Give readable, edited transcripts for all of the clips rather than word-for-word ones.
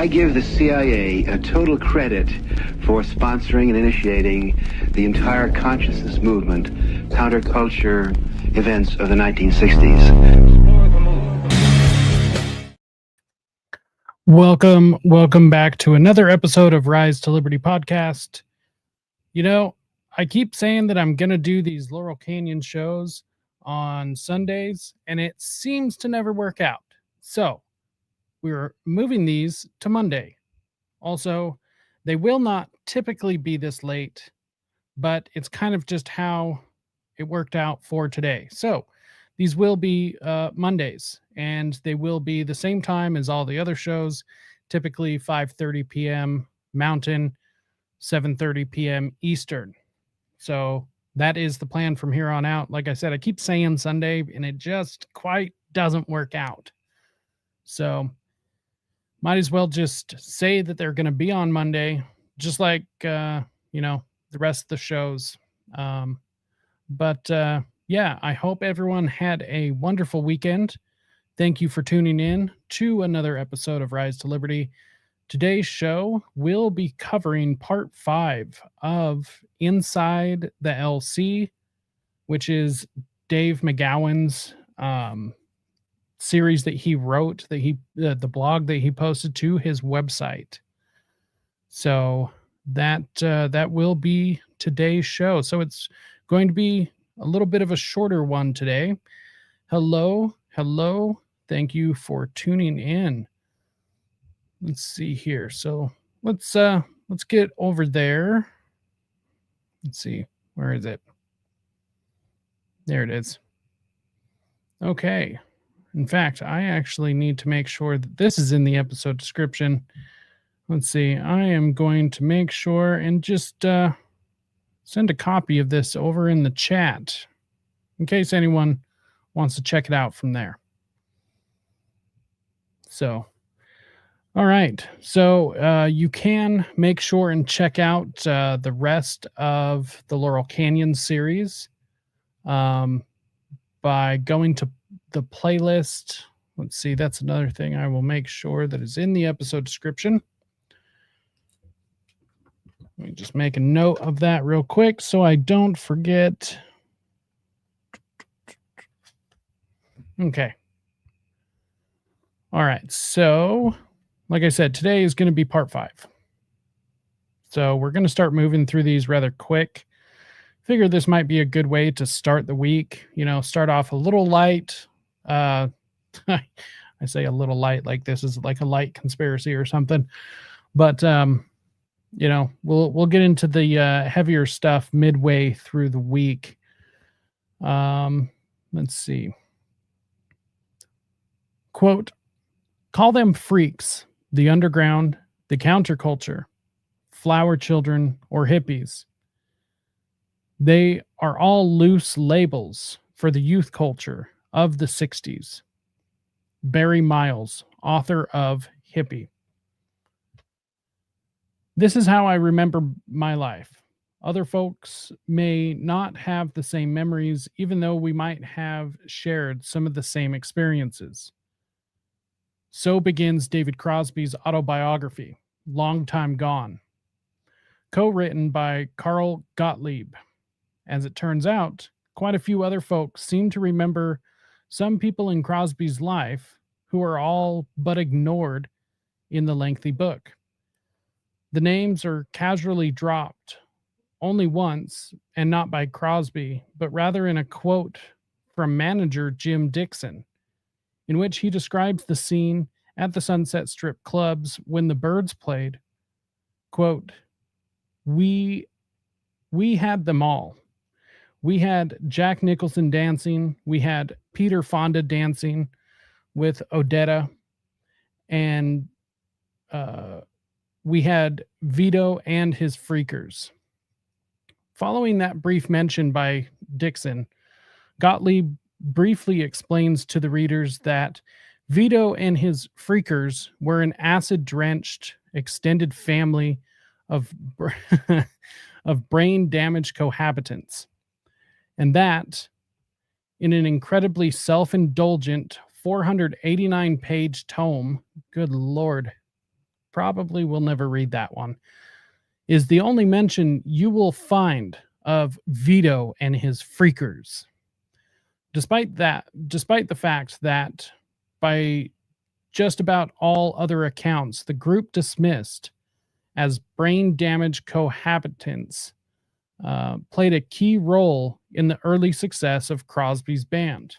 I give the CIA a total credit for sponsoring and initiating the entire consciousness movement, counterculture events of the 1960s. Welcome back to another episode of Rise to Liberty podcast. You know, I keep saying that I'm going to do these Laurel Canyon shows on Sundays, and it seems to never work out. So we're moving these to Monday. Also, they will not typically be this late, but it's kind of just how it worked out for today. So these will be Mondays, and they will be the same time as all the other shows, typically 5:30 p.m. Mountain, 7:30 p.m. Eastern. So that is the plan from here on out. Like I said, I keep saying Sunday, and it just quite doesn't work out. So might as well just say that they're going to be on Monday, just like, the rest of the shows. Yeah, I hope everyone had a wonderful weekend. Thank you for tuning in to another episode of Rise to Liberty. Today's show will be covering part 5 of Inside the LC, which is Dave McGowan's series that he wrote, the blog that he posted to his website. So that will be today's show. So it's going to be a little bit of a shorter one today. Hello. Thank you for tuning in. Let's see here. So let's get over there. Let's see. Where is it? There it is. Okay. In fact, I actually need to make sure that this is in the episode description. Let's see. I am going to make sure and just send a copy of this over in the chat in case anyone wants to check it out from there. So, all right. So you can make sure and check out the rest of the Laurel Canyon series by going to the playlist. Let's see. That's another thing I will make sure that is in the episode description. Let me just make a note of that real quick so I don't forget. Okay. All right. So, like I said, today is going to be part 5. So we're going to start moving through these rather quick. Figure this might be a good way to start the week. Start off a little light. I say a little light like this is like a light conspiracy or something. But, we'll get into the heavier stuff midway through the week. Let's see. Quote, "Call them freaks, the underground, the counterculture, flower children, or hippies. They are all loose labels for the youth culture of the 60s. Barry Miles, author of Hippie. This is how I remember my life. Other folks may not have the same memories, even though we might have shared some of the same experiences." So begins David Crosby's autobiography, Long Time Gone, co-written by Carl Gottlieb. As it turns out, quite a few other folks seem to remember some people in Crosby's life who are all but ignored in the lengthy book. The names are casually dropped only once, and not by Crosby, but rather in a quote from manager Jim Dixon, in which he describes the scene at the Sunset Strip clubs when the Byrds played. Quote, we had them all. We had Jack Nicholson dancing. We had Peter Fonda dancing with Odetta. And we had Vito and his freakers. Following that brief mention by Dixon, Gottlieb briefly explains to the readers that Vito and his freakers were an acid-drenched extended family of brain-damaged cohabitants, and that, in an incredibly self-indulgent 489-page tome, good Lord, probably will never read that one, is the only mention you will find of Vito and his freakers. Despite the fact that by just about all other accounts, the group dismissed as brain damaged cohabitants played a key role in the early success of Crosby's band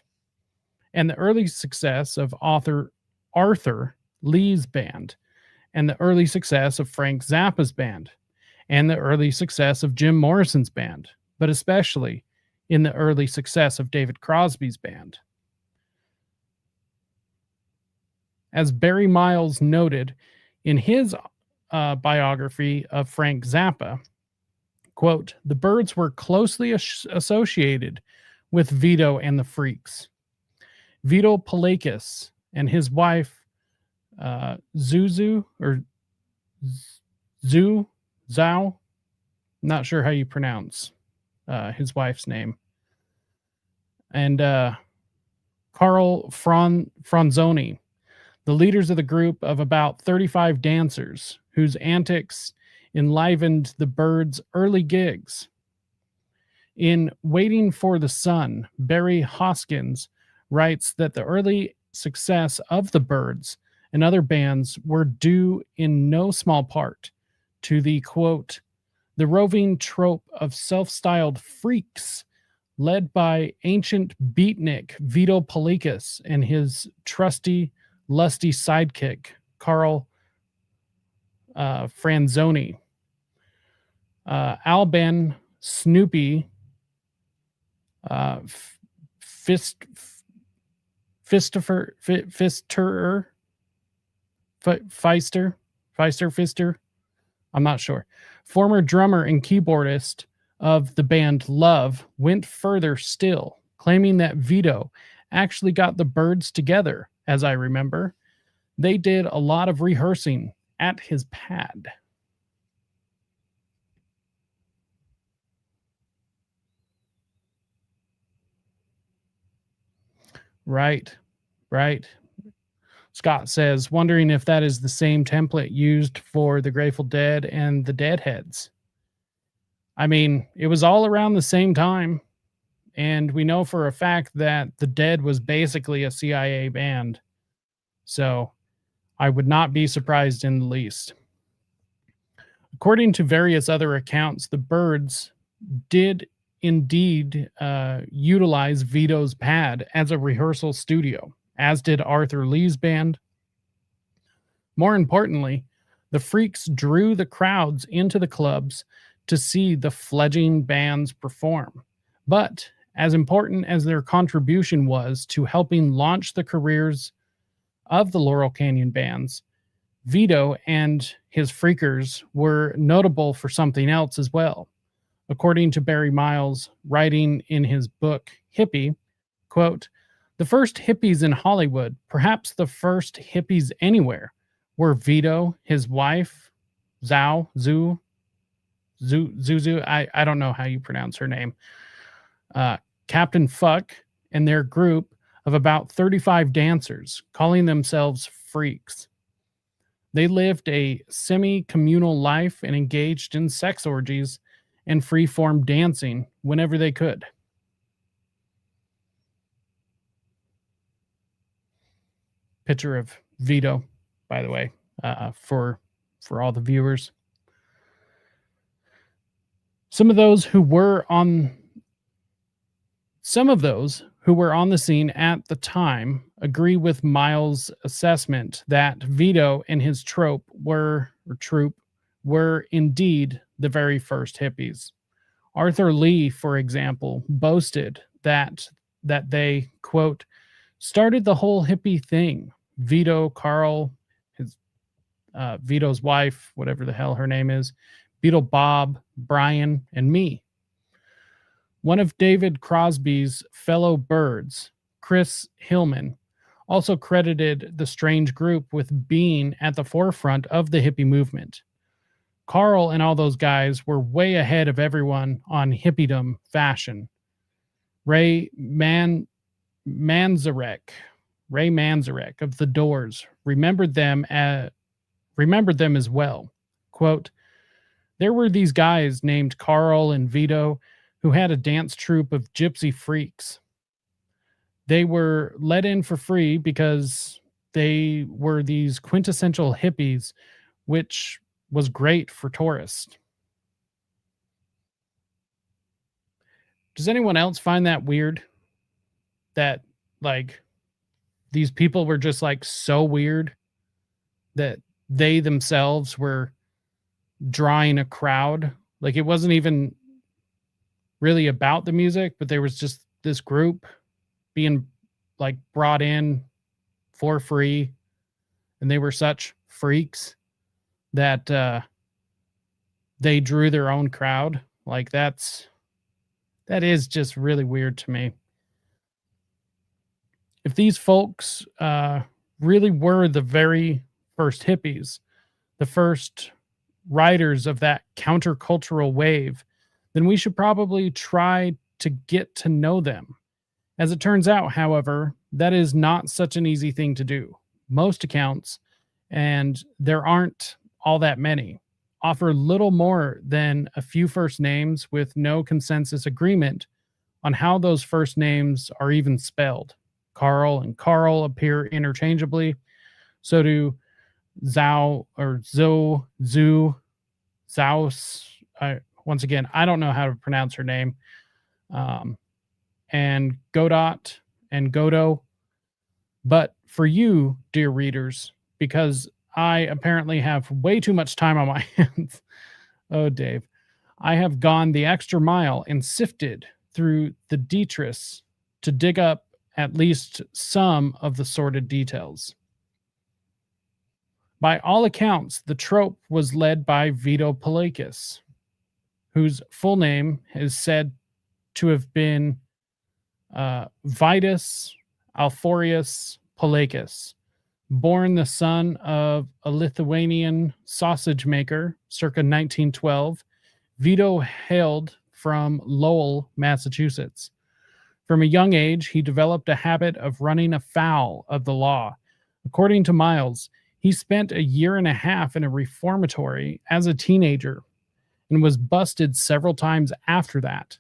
and the early success of Arthur Lee's band and the early success of Frank Zappa's band and the early success of Jim Morrison's band, but especially in the early success of David Crosby's band. As Barry Miles noted in his biography of Frank Zappa, quote, "The Byrds were closely associated with Vito and the Freaks. Vito Palakis and his wife, Zhao, not sure how you pronounce his wife's name, and Carl Franzoni, the leaders of the group of about 35 dancers whose antics enlivened the Byrds' early gigs. In Waiting for the Sun, Barry Hoskins writes that the early success of the Byrds and other bands were due in no small part to the, quote, the roving trope of self-styled freaks led by ancient beatnik Vito Palakis and his trusty, lusty sidekick, Carl Franzoni. Alban Snoopy Fister, I'm not sure. Former drummer and keyboardist of the band Love went further still, claiming that Vito actually got the Byrds together, as I remember. They did a lot of rehearsing at his pad. Right. Scott says, wondering if that is the same template used for the Grateful Dead and the Deadheads. I mean, it was all around the same time, and we know for a fact that the Dead was basically a CIA band. So I would not be surprised in the least. According to various other accounts, the Byrds did indeed utilize Vito's pad as a rehearsal studio, as did Arthur Lee's band. More importantly, the Freaks drew the crowds into the clubs to see the fledgling bands perform. But as important as their contribution was to helping launch the careers of the Laurel Canyon bands, Vito and his Freakers were notable for something else as well. According to Barry Miles, writing in his book, Hippie, quote, the first hippies in Hollywood, perhaps the first hippies anywhere, were Vito, his wife, Zuzu, I don't know how you pronounce her name, Captain Fuck, and their group of about 35 dancers, calling themselves Freaks. They lived a semi-communal life and engaged in sex orgies and free-form dancing whenever they could. Picture of Vito, by the way, for all the viewers. Some of those who were on the scene at the time agree with Miles' assessment that Vito and his troop were indeed the very first hippies. Arthur Lee, for example, boasted that they, quote, started the whole hippie thing. Vito, Carl, Vito's wife, whatever the hell her name is, Beetle Bob, Brian, and me. One of David Crosby's fellow Byrds, Chris Hillman, also credited the strange group with being at the forefront of the hippie movement. Carl and all those guys were way ahead of everyone on hippiedom fashion. Ray Manzarek of The Doors remembered them remembered them as well. Quote, there were these guys named Carl and Vito who had a dance troupe of gypsy freaks. They were let in for free because they were these quintessential hippies, which was great for tourists. Does anyone else find that weird? That, like, these people were just like so weird that they themselves were drawing a crowd. Like, it wasn't even really about the music, but there was just this group being like brought in for free, and they were such freaks that they drew their own crowd. Like, that is just really weird to me. If these folks really were the very first hippies, the first riders of that countercultural wave, then we should probably try to get to know them. As it turns out, however, that is not such an easy thing to do. Most accounts, and there aren't all that many, offer little more than a few first names with no consensus agreement on how those first names are even spelled. Carl and Carl appear interchangeably. So do Zhao or Zhou, Zhu, Zaus. Once again, I don't know how to pronounce her name. And Godot and Godo. But for you, dear readers, because I apparently have way too much time on my hands. Oh, Dave. I have gone the extra mile and sifted through the detritus to dig up at least some of the sordid details. By all accounts, the trope was led by Vito Palakis, whose full name is said to have been Vitus Alphorius Palakis, born the son of a Lithuanian sausage maker circa 1912. Vito hailed from Lowell, Massachusetts. From a young age, he developed a habit of running afoul of the law. According to Miles, he spent a year and a half in a reformatory as a teenager and was busted several times after that.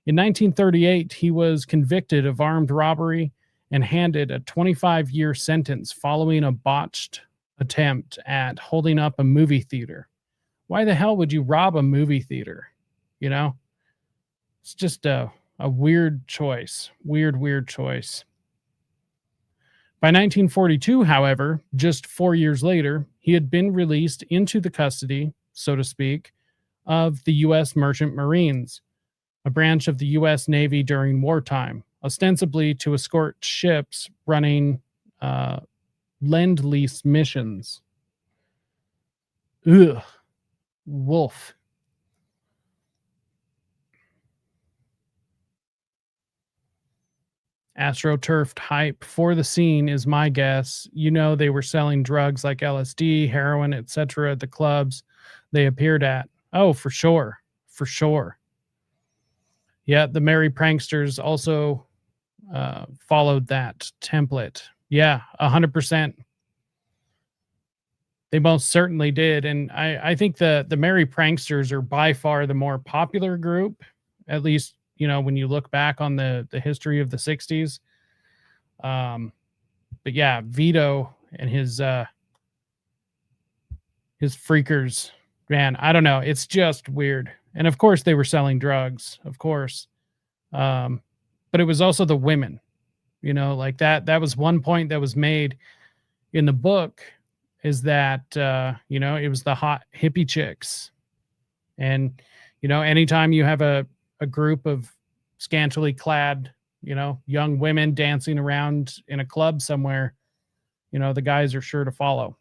In 1938, he was convicted of armed robbery and handed a 25-year sentence following a botched attempt at holding up a movie theater. Why the hell would you rob a movie theater? You know? It's just a weird choice. Weird choice. By 1942, however, just 4 years later, he had been released into the custody, so to speak, of the U.S. Merchant Marines, a branch of the U.S. Navy during wartime, ostensibly to escort ships running lend-lease missions. Ugh. Wolf. AstroTurfed hype for the scene is my guess. You know, they were selling drugs like LSD, heroin, etc. at the clubs they appeared at. Oh, for sure. For sure. Yeah, the Merry Pranksters also followed that template. Yeah, 100%. They most certainly did. And I think the Merry Pranksters are by far the more popular group, at least, you know, when you look back on the history of the 60s. But yeah, Vito and his freakers, man, I don't know. It's just weird. And of course they were selling drugs, of course. But it was also the women, you know, like that was one point that was made in the book, is that, you know, it was the hot hippie chicks. And, you know, anytime you have a group of scantily clad, you know, young women dancing around in a club somewhere, you know, the guys are sure to follow.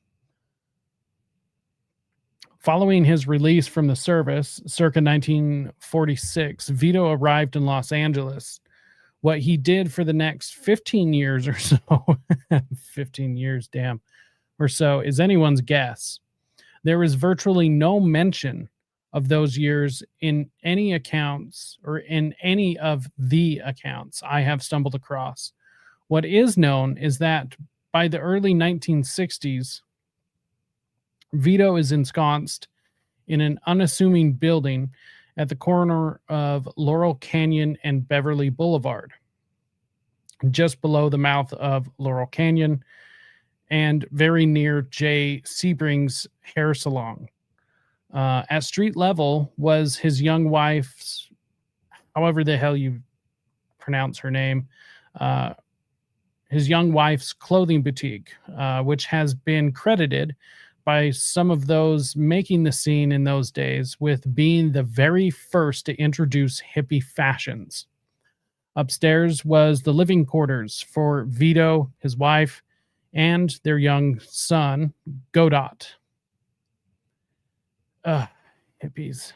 Following his release from the service, circa 1946, Vito arrived in Los Angeles. What he did for the next 15 years or so, 15 years, damn, or so, is anyone's guess. There is virtually no mention of those years in any accounts or in any of the accounts I have stumbled across. What is known is that by the early 1960s, Vito is ensconced in an unassuming building at the corner of Laurel Canyon and Beverly Boulevard, just below the mouth of Laurel Canyon and very near Jay Sebring's hair salon. At street level was his young wife's, however the hell you pronounce her name, his young wife's clothing boutique, which has been credited by some of those making the scene in those days with being the very first to introduce hippie fashions. Upstairs was the living quarters for Vito, his wife, and their young son, Godot. Hippies.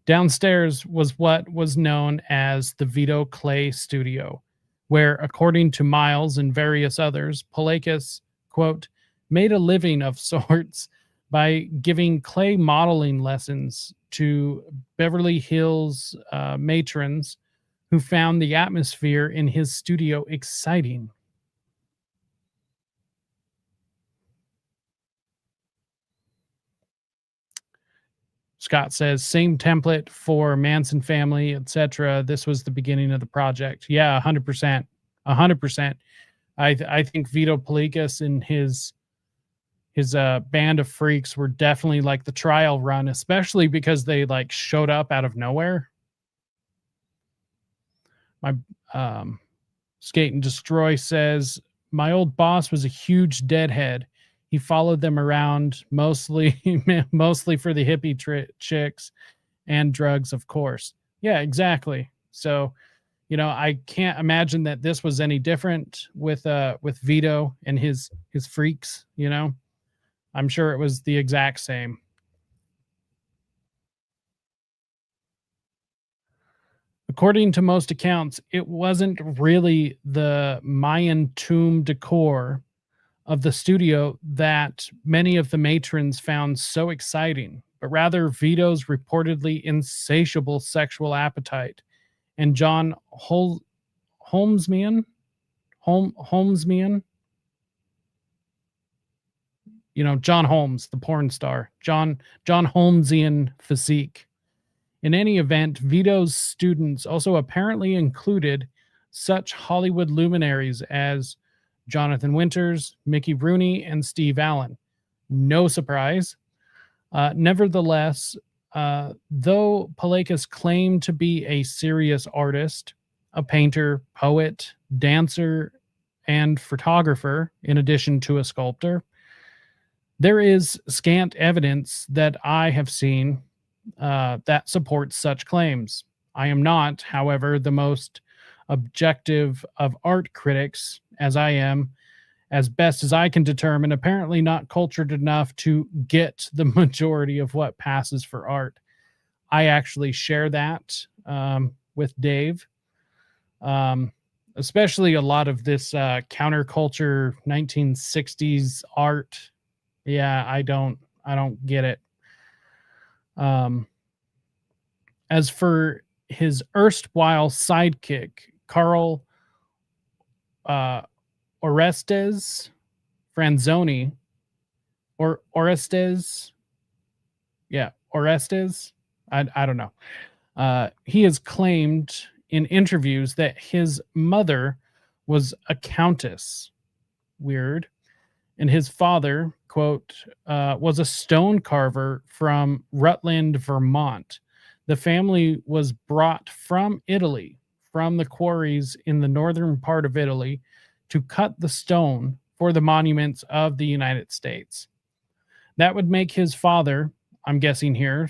Downstairs was what was known as the Vito Clay Studio, where, according to Miles and various others, Palakas, quote, made a living of sorts by giving clay modeling lessons to Beverly Hills matrons who found the atmosphere in his studio exciting. Scott says, same template for Manson family, etc. This was the beginning of the project. Yeah, 100%. 100%. I think Vito Palakas and his band of freaks were definitely like the trial run, especially because they like showed up out of nowhere. My Skate and Destroy says, my old boss was a huge deadhead. He followed them around mostly for the hippie chicks and drugs, of course. Yeah, exactly. So, you know, I can't imagine that this was any different with Vito and his freaks, you know. I'm sure it was the exact same. According to most accounts, it wasn't really the Mayan tomb decor of the studio that many of the matrons found so exciting, but rather Vito's reportedly insatiable sexual appetite and John Holmesman, you know, John Holmes, the porn star, John Holmesian physique. In any event, Vito's students also apparently included such Hollywood luminaries as Jonathan Winters, Mickey Rooney, and Steve Allen. No surprise. Nevertheless, though Palakas claimed to be a serious artist, a painter, poet, dancer, and photographer, in addition to a sculptor, there is scant evidence that I have seen that supports such claims. I am not, however, the most objective of art critics, as I am, as best as I can determine, apparently not cultured enough to get the majority of what passes for art. I actually share that with Dave, especially a lot of this counterculture 1960s art. Yeah, I don't get it. As for his erstwhile sidekick, Carl Orestes Franzoni, or Orestes. Yeah, Orestes. I don't know. He has claimed in interviews that his mother was a countess. Weird. And his father, quote, was a stone carver from Rutland, Vermont. The family was brought from Italy, from the quarries in the northern part of Italy, to cut the stone for the monuments of the United States. That would make his father, I'm guessing here,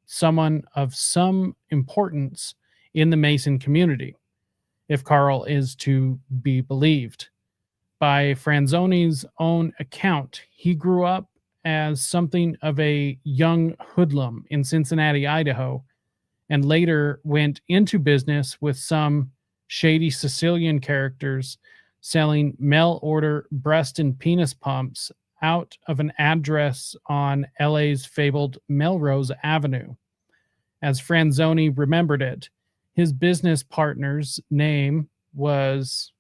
someone of some importance in the Mason community, if Carl is to be believed. By Franzoni's own account, he grew up as something of a young hoodlum in Cincinnati, Idaho, and later went into business with some shady Sicilian characters selling mail-order breast and penis pumps out of an address on LA's fabled Melrose Avenue. As Franzoni remembered it, his business partner's name was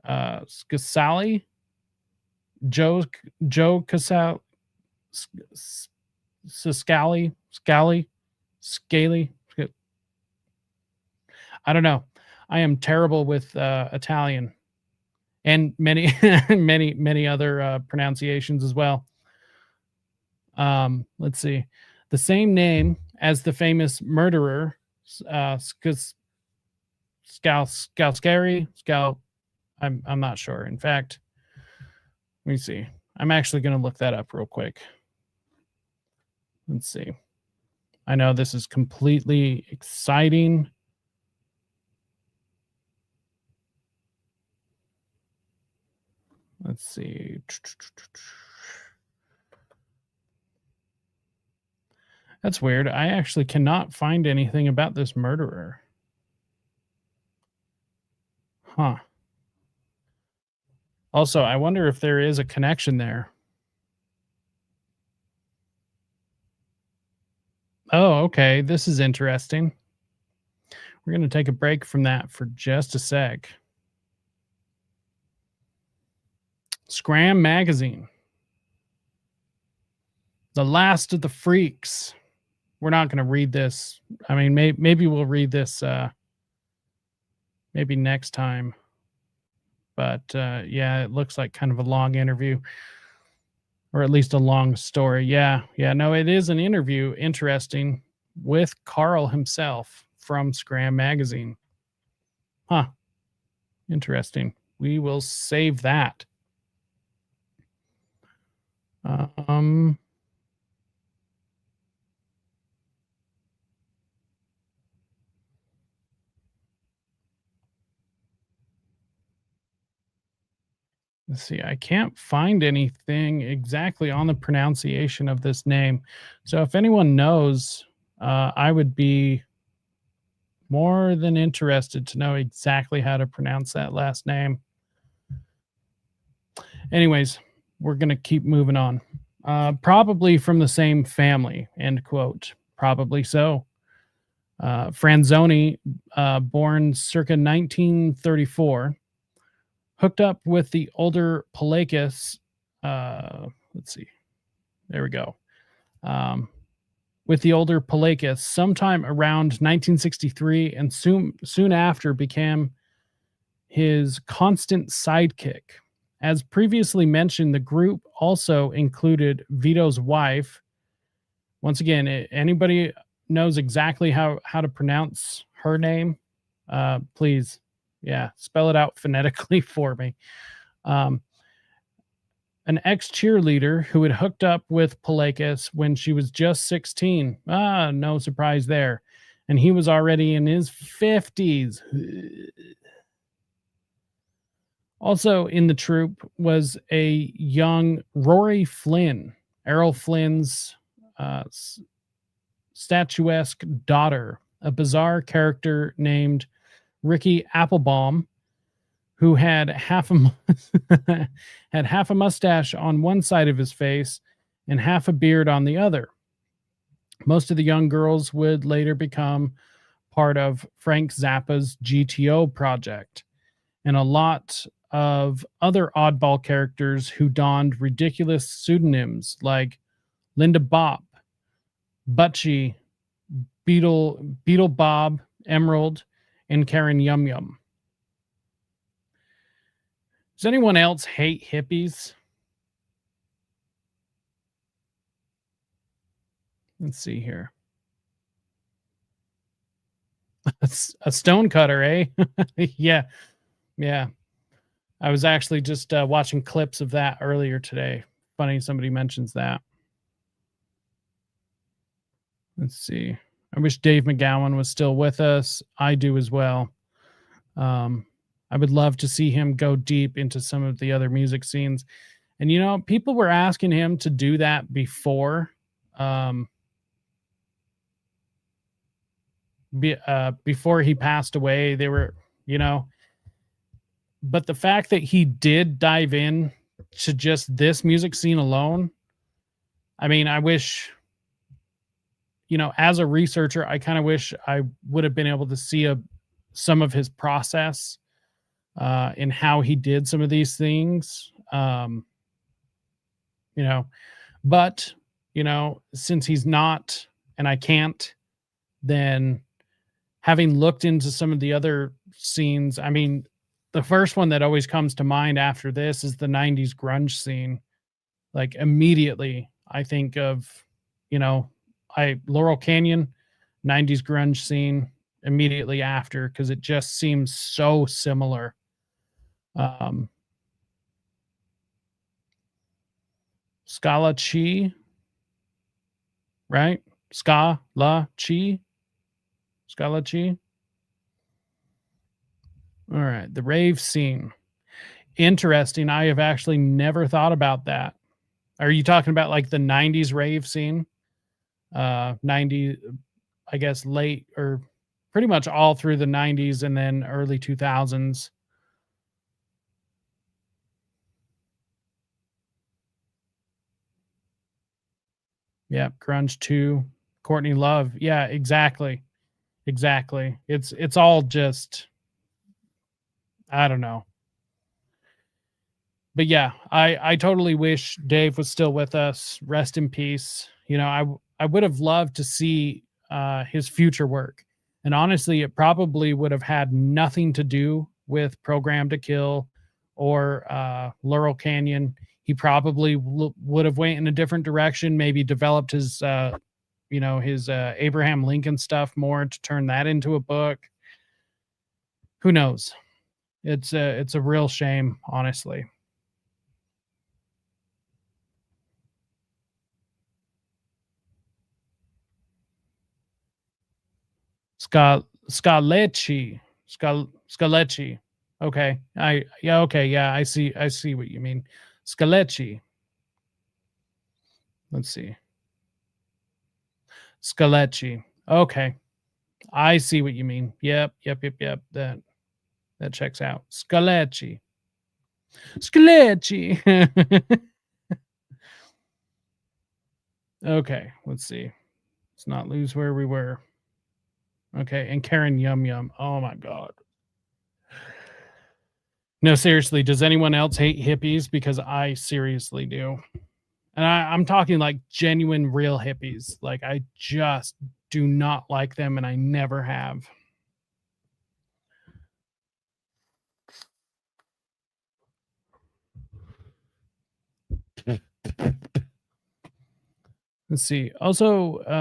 Scasali. Joe Casal Scally. I don't know. I am terrible with Italian and many many other pronunciations as well. Let's see. The same name as the famous murderer, Scalscary. I'm not sure. In fact, let me see. I'm actually going to look that up real quick. Let's see. I know this is completely exciting. Let's see. That's weird. I actually cannot find anything about this murderer. Huh. Also, I wonder if there is a connection there. Oh, okay. This is interesting. We're going to take a break from that for just a sec. Scram Magazine. The Last of the Freaks. We're not going to read this. I mean, maybe we'll read this maybe next time. But yeah, it looks like kind of a long interview, or at least a long story. Yeah, no, it is an interview, interesting, with Carl himself from Scram Magazine. Huh. Interesting. We will save that. Let's see. I can't find anything exactly on the pronunciation of this name. So if anyone knows, I would be more than interested to know exactly how to pronounce that last name. Anyways, we're going to keep moving on. Probably from the same family, end quote. Probably so. Franzoni, born circa 1934, hooked up with the older Palakis. Let's see. There we go. With the older Palakis sometime around 1963, and soon after became his constant sidekick. As previously mentioned, the group also included Vito's wife. Once again, anybody knows exactly how to pronounce her name, please, spell it out phonetically for me. An ex-cheerleader who had hooked up with Palakis when she was just 16. No surprise there. And he was already in his 50s. Also in the troupe was a young Rory Flynn, Errol Flynn's statuesque daughter, a bizarre character named Ricky Applebaum, who had half a mustache on one side of his face and half a beard on the other. Most of the young girls would later become part of Frank Zappa's GTO project, and a lot of other oddball characters who donned ridiculous pseudonyms like Linda Bop, Butchie, Beetle Bob, Emerald, and Karen Yum Yum. Does anyone else hate hippies? Let's see here. A stonecutter, eh? Yeah. I was actually just watching clips of that earlier today. Funny somebody mentions that. Let's see. I wish Dave McGowan was still with us. I do as well. I would love to see him go deep into some of the other music scenes. And, people were asking him to do that before. Before he passed away, they were, but the fact that he did dive in to just this music scene alone, I mean, I wish, as a researcher, I kind of wish I would have been able to see some of his process in how he did some of these things. you know, but, since he's not and I can't, then having looked into some of the other scenes, I mean, the first one that always comes to mind after this is the 90s grunge scene. Like immediately, I think of, you know, Laurel Canyon, 90s grunge scene immediately after because it just seems so similar. Um, Scala Chi, right? Scala Chi, Scala Chi. All right, the rave scene. Interesting. I have actually never thought about that. Are you talking about like the 90s rave scene? 90, I guess late or pretty much all through the 90s and then early 2000s. Yeah, grunge 2, Courtney Love. Yeah, exactly. Exactly. It's all just I don't know. But yeah, I totally wish Dave was still with us. Rest in peace. I would have loved to see his future work. And honestly, it probably would have had nothing to do with Program to Kill or Laurel Canyon. He probably would have went in a different direction, maybe developed his his Abraham Lincoln stuff more to turn that into a book. Who knows? It's a real shame, honestly. Scaletti. Scaletti. Okay. Okay, yeah, I see what you mean. Scaletti. Let's see. Scaletti. Okay. I see what you mean. Yep. That checks out. Scaletti. Scaletti. Okay, let's see. Let's not lose where we were. Okay, and Karen Yum Yum. Oh my god. No, seriously, does anyone else hate hippies? Because I seriously do. And I'm talking like genuine, real hippies. Like, I just do not like them, and I never have. Let's see. Also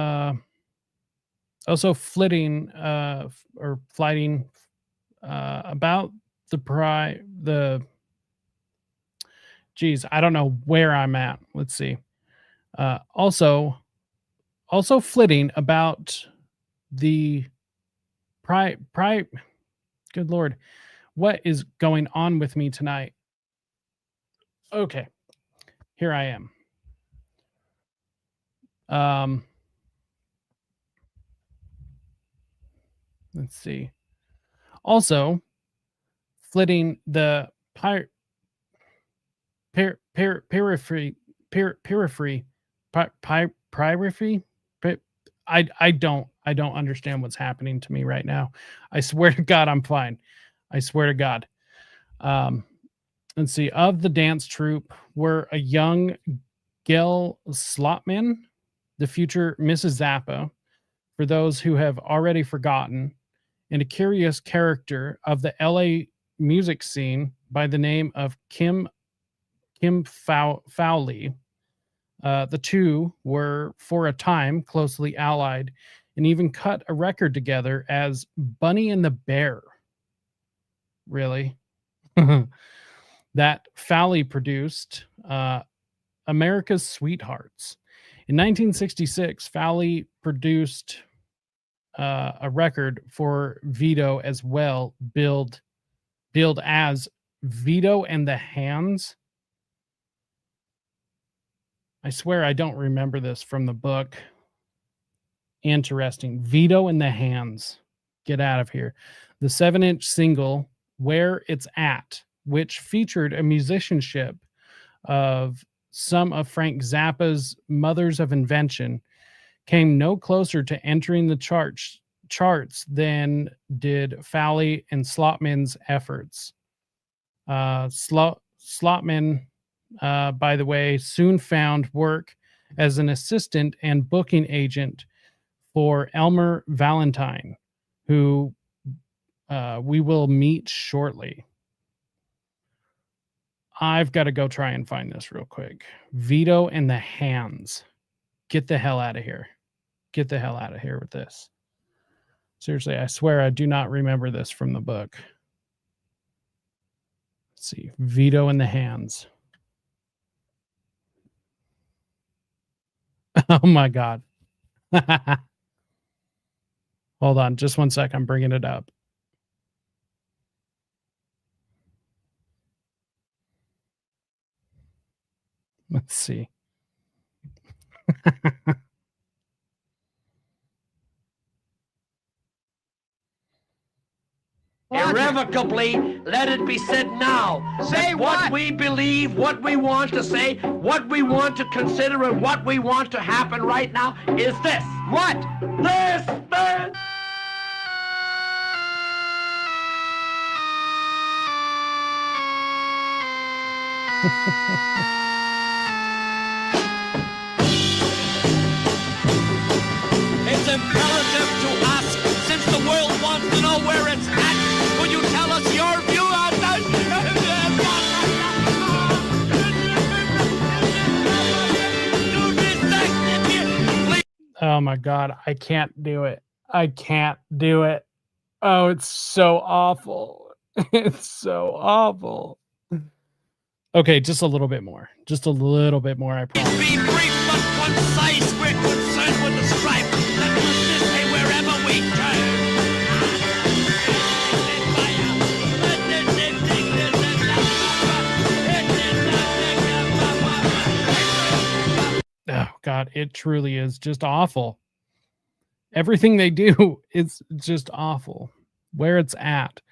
flitting or flighting about the geez, I don't know where I'm at. Let's see. Also flitting about the pri good lord, what is going on with me tonight? Okay, here I am. Let's see. Also flitting the periphery periphery periphery. I don't understand what's happening to me right now. I swear to God, I'm fine. I swear to God. Let's see. Of the dance troupe were a young Gail Slotman, the future Mrs. Zappa, for those who have already forgotten, and a curious character of the LA music scene by the name of Kim Fowley. The two were, for a time, closely allied and even cut a record together as Bunny and the Bear. Really? That Fowley produced America's Sweethearts. In 1966, Fowley produced a record for Vito as well, billed as Vito and the Hands. I swear I don't remember this from the book. Interesting. Vito and the Hands. Get out of here. The 7-inch single, Where It's At, which featured a musicianship of some of Frank Zappa's Mothers of Invention, came no closer to entering the charts than did Fowley and Slotman's efforts. Slotman by the way, soon found work as an assistant and booking agent for Elmer Valentine, who we will meet shortly. I've got to go try and find this real quick. Vito and the Hands. Get the hell out of here. Get the hell out of here with this. Seriously, I swear I do not remember this from the book. Let's see. Vito and the Hands. Oh my God. Hold on just one sec. I'm bringing it up. Let's see. Irrevocably, let it be said now. Say what? We believe, what we want to say, what we want to consider, and what we want to happen right now is this. What? This. It's imperative to us, since the world wants to know where it's at. Will you tell us your view on that? Oh my God. I can't do it. I can't do it. Oh, it's so awful. It's so awful. Okay, just a little bit more. Just a little bit more, I promise. Be brief but concise. We're concerned with the strife that persists wherever we turn. Oh God, it truly is just awful. Everything they do is just awful. Where it's at.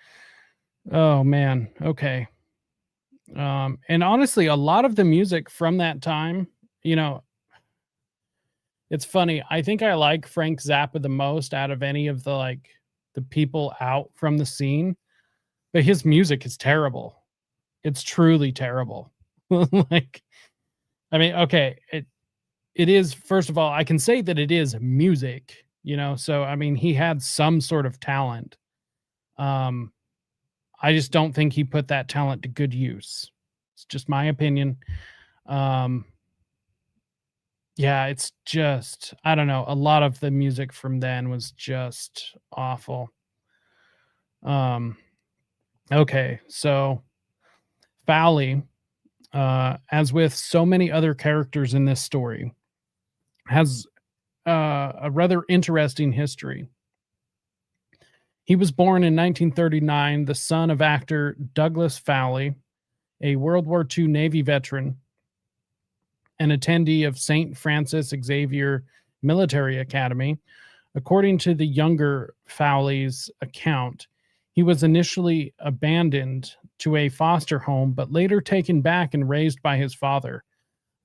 Oh man. Okay. And honestly, a lot of the music from that time, you know, it's funny. I think I like Frank Zappa the most out of any of the people out from the scene, but his music is terrible. It's truly terrible. Like, I mean, okay, it is, first of all, I can say that it is music, you know, so I mean, he had some sort of talent. I just don't think he put that talent to good use. It's just my opinion. Yeah, it's just, I don't know. A lot of the music from then was just awful. Okay, so Fowley, as with so many other characters in this story, has a rather interesting history. He was born in 1939, the son of actor Douglas Fowley, a World War II Navy veteran, an attendee of St. Francis Xavier Military Academy. According to the younger Fowley's account, he was initially abandoned to a foster home, but later taken back and raised by his father.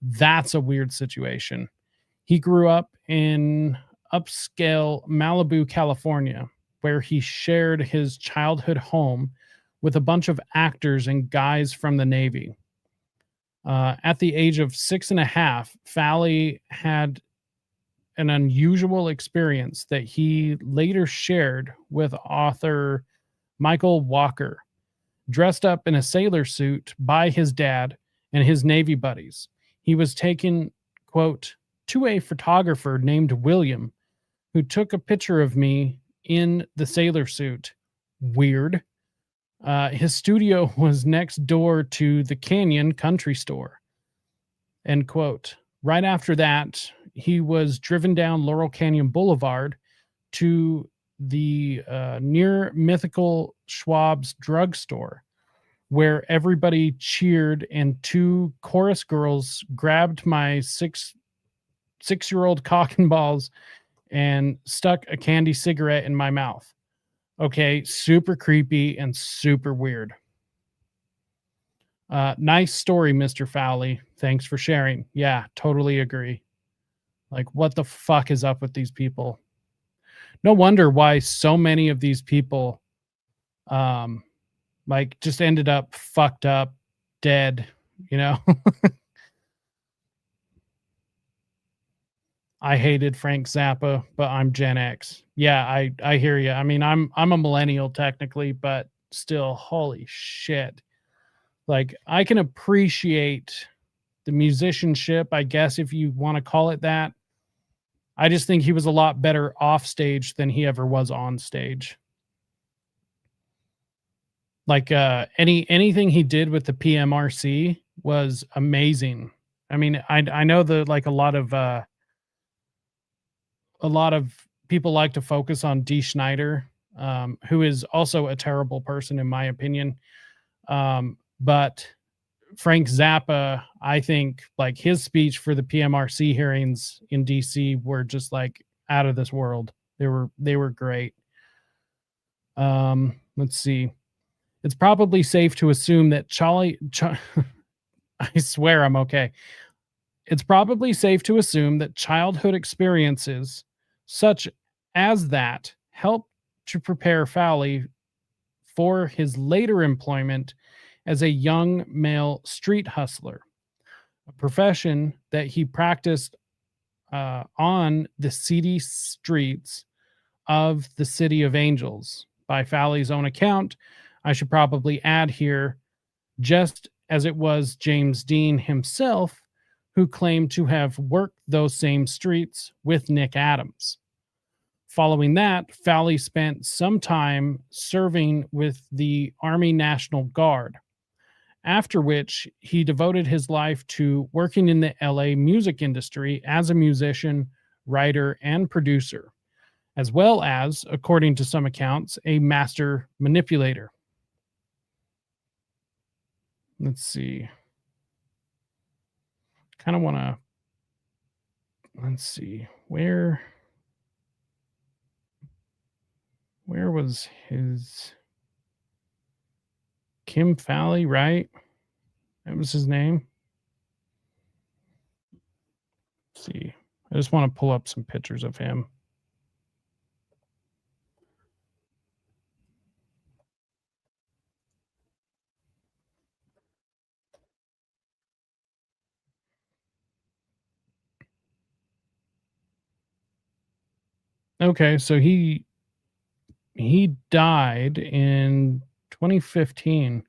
That's a weird situation. He grew up in upscale Malibu, California, where he shared his childhood home with a bunch of actors and guys from the Navy. At the age of 6.5, Fowley had an unusual experience that he later shared with author Michael Walker. Dressed up in a sailor suit by his dad and his Navy buddies, he was taken, quote, to a photographer named William, who took a picture of me in the sailor suit. Weird. His studio was next door to the Canyon Country Store. End quote. Right after that, he was driven down Laurel Canyon Boulevard to the near mythical Schwab's drugstore, where everybody cheered and two chorus girls grabbed my six-year-old cock and balls and stuck a candy cigarette in my mouth. Okay, super creepy and super weird. Nice story, Mr. Fowley. Thanks for sharing. Yeah, totally agree. Like, what the fuck is up with these people? No wonder why so many of these people, just ended up fucked up, dead, you know. I hated Frank Zappa, but I'm Gen X. Yeah, I hear you. I mean, I'm a millennial technically, but still, holy shit. Like, I can appreciate the musicianship, I guess, if you want to call it that. I just think he was a lot better off stage than he ever was on stage. Like, anything he did with the PMRC was amazing. I mean, I know that, like, a lot of people like to focus on Dee Schneider, who is also a terrible person in my opinion. But Frank Zappa, I think, like, his speech for the PMRC hearings in DC were just like out of this world. They were great. Let's see. It's probably safe to assume that I swear I'm okay. It's probably safe to assume that childhood experiences such as that helped to prepare Fowley for his later employment as a young male street hustler, a profession that he practiced on the seedy streets of the City of Angels. By Fowley's own account, I should probably add here, just as it was James Dean himself who claimed to have worked those same streets with Nick Adams. Following that, Fowley spent some time serving with the Army National Guard, after which he devoted his life to working in the LA music industry as a musician, writer, and producer, as well as, according to some accounts, a master manipulator. Let's see. Kind of want to, let's see, where was his Kim Fowley, right? That was his name. Let's see. I just want to pull up some pictures of him. Okay, so he died in 2015.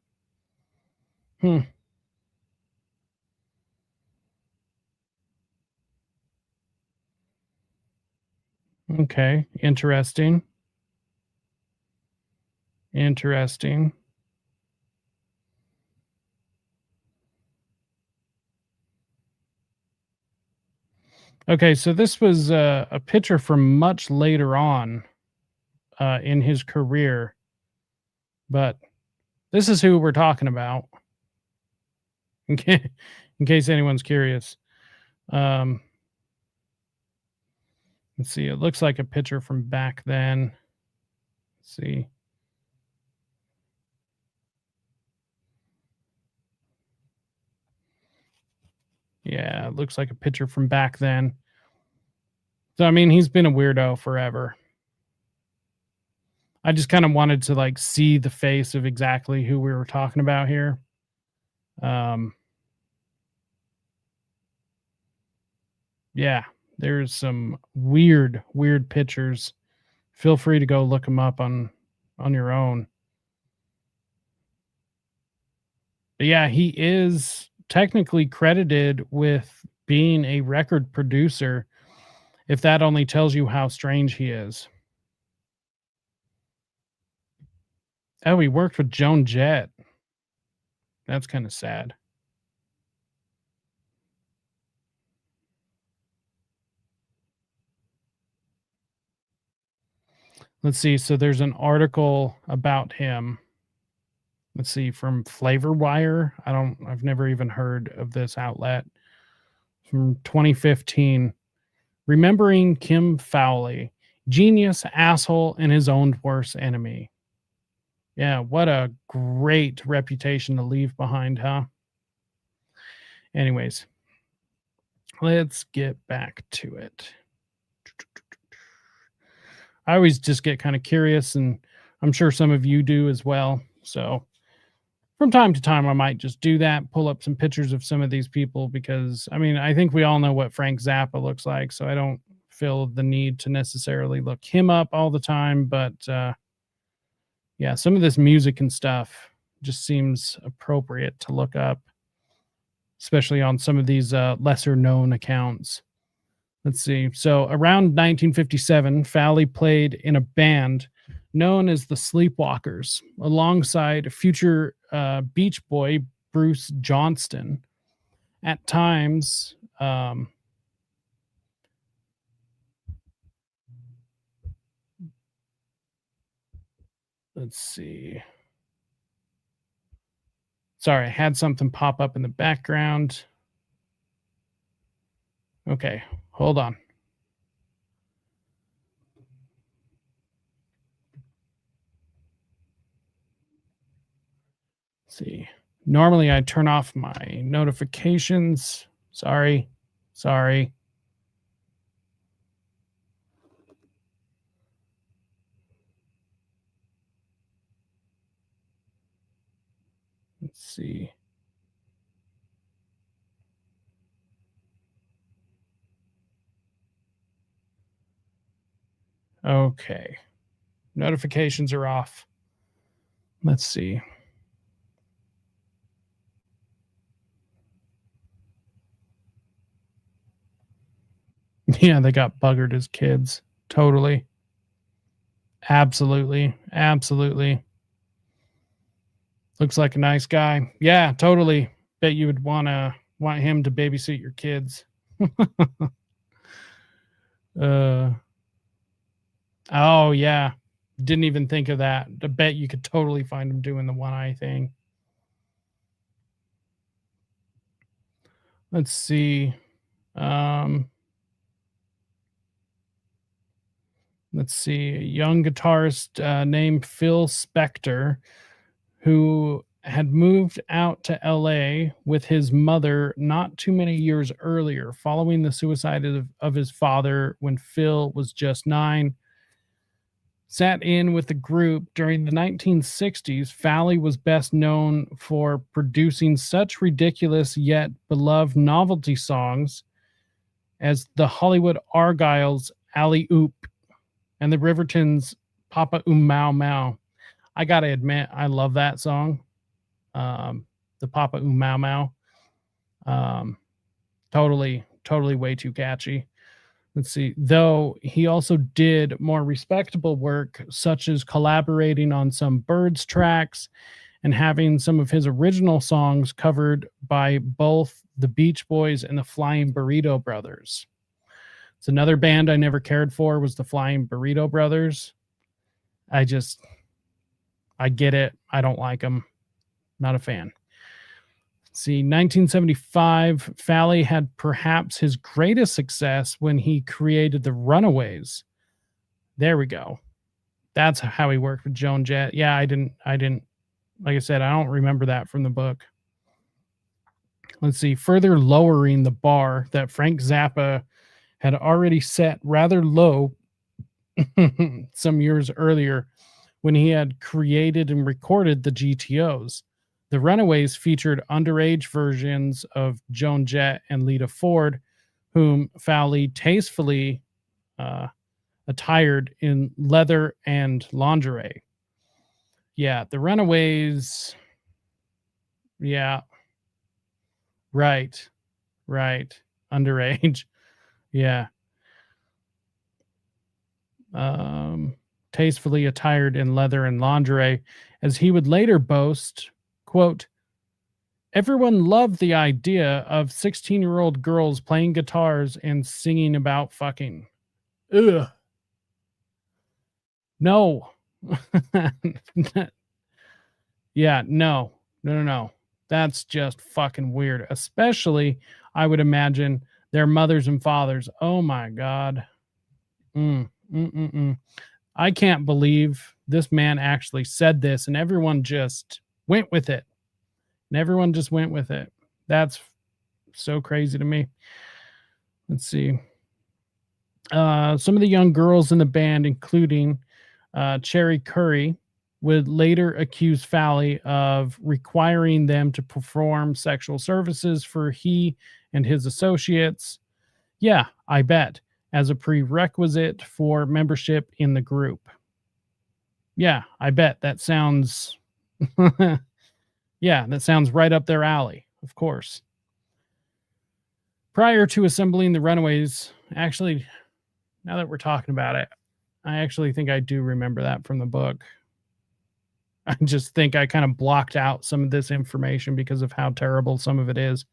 Okay, interesting. Okay, so this was a picture from much later on in his career, but this is who we're talking about. In case anyone's curious. Let's see. It looks like a picture from back then. Let's see. Yeah, it looks like a picture from back then. So, I mean, he's been a weirdo forever. I just kind of wanted to, like, see the face of exactly who we were talking about here. Yeah, there's some weird pictures. Feel free to go look them up on your own. But yeah, he is technically credited with being a record producer, if that only tells you how strange he is. Oh, he worked with Joan Jett. That's kind of sad. Let's see. So there's an article about him. Let's see, from Flavor Wire. I've never even heard of this outlet. From 2015. Remembering Kim Fowley, genius, asshole, and his own worst enemy. Yeah, what a great reputation to leave behind, huh? Anyways, let's get back to it. I always just get kind of curious, and I'm sure some of you do as well. So from time to time, I might just do that, pull up some pictures of some of these people because, I mean, I think we all know what Frank Zappa looks like, so I don't feel the need to necessarily look him up all the time. But yeah, some of this music and stuff just seems appropriate to look up, especially on some of these lesser known accounts. Let's see. So around 1957, Fowley played in a band known as the Sleepwalkers alongside future Beach Boy Bruce Johnston. At times, let's see. Sorry, I had something pop up in the background. Okay, hold on. Let's see. Normally I turn off my notifications. Sorry. Let's see. Okay. Notifications are off. Let's see. Yeah, they got buggered as kids. Totally. Absolutely. Looks like a nice guy. Yeah, totally. Bet you would want him to babysit your kids. Oh yeah. Didn't even think of that. I bet you could totally find him doing the one eye thing. Let's see. Let's see. A young guitarist named Phil Spector, who had moved out to LA with his mother not too many years earlier, following the suicide of his father when Phil was just 9. Sat in with the group during the 1960s. Fowley was best known for producing such ridiculous yet beloved novelty songs as the Hollywood Argyle's Alley Oop and the Rivertons' Papa Mau Mau. I gotta admit, I love that song. The Papa Mau Mau. Totally way too catchy. Let's see. Though he also did more respectable work, such as collaborating on some Birds tracks and having some of his original songs covered by both the Beach Boys and the Flying Burrito Brothers. It's another band I never cared for was the Flying Burrito Brothers. I get it. I don't like them. Not a fan. See, 1975, Fowley had perhaps his greatest success when he created the Runaways. There we go. That's how he worked with Joan Jett. Yeah, I didn't, like I said, I don't remember that from the book. Let's see, further lowering the bar that Frank Zappa had already set rather low some years earlier when he had created and recorded the GTOs. The Runaways featured underage versions of Joan Jett and Lita Ford, whom Fowley tastefully attired in leather and lingerie. Yeah, the Runaways. Yeah. Right. Underage. Yeah. Tastefully attired in leather and lingerie, as he would later boast, quote, "Everyone loved the idea of 16-year-old girls playing guitars and singing about fucking." Ugh. No. Yeah, no. That's just fucking weird. Especially, I would imagine, their mothers and fathers. Oh my God. I can't believe this man actually said this and everyone just went with it. That's so crazy to me. Let's see. Some of the young girls in the band, including Cherry Curry, would later accuse Fowley of requiring them to perform sexual services for he and his associates. Yeah, I bet, as a prerequisite for membership in the group. Yeah, I bet that sounds yeah, that sounds right up their alley, of course. Prior to assembling the Runaways, actually, now that we're talking about it, I actually think I do remember that from the book. I just think I kind of blocked out some of this information because of how terrible some of it is.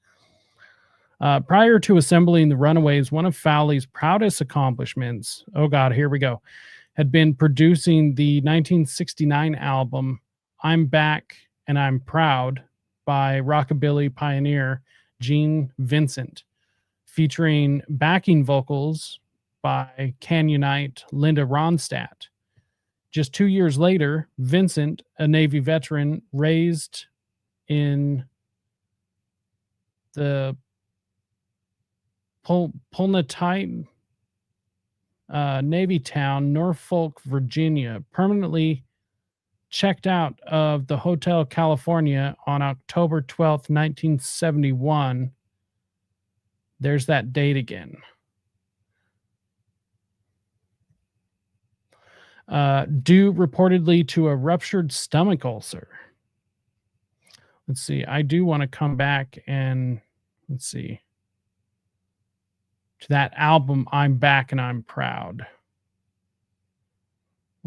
Prior to assembling the Runaways, one of Fowley's proudest accomplishments, oh God, here we go, had been producing the 1969 album I'm Back and I'm Proud by rockabilly pioneer Gene Vincent, featuring backing vocals by Canyonite Linda Ronstadt. Just 2 years later, Vincent, a Navy veteran raised in the Pulnatite Navy town, Norfolk, Virginia, permanently checked out of the Hotel California on October 12th, 1971. There's that date again. Due reportedly to a ruptured stomach ulcer. Let's see. I do want to come back and let's see. To that album, I'm Back and I'm Proud. I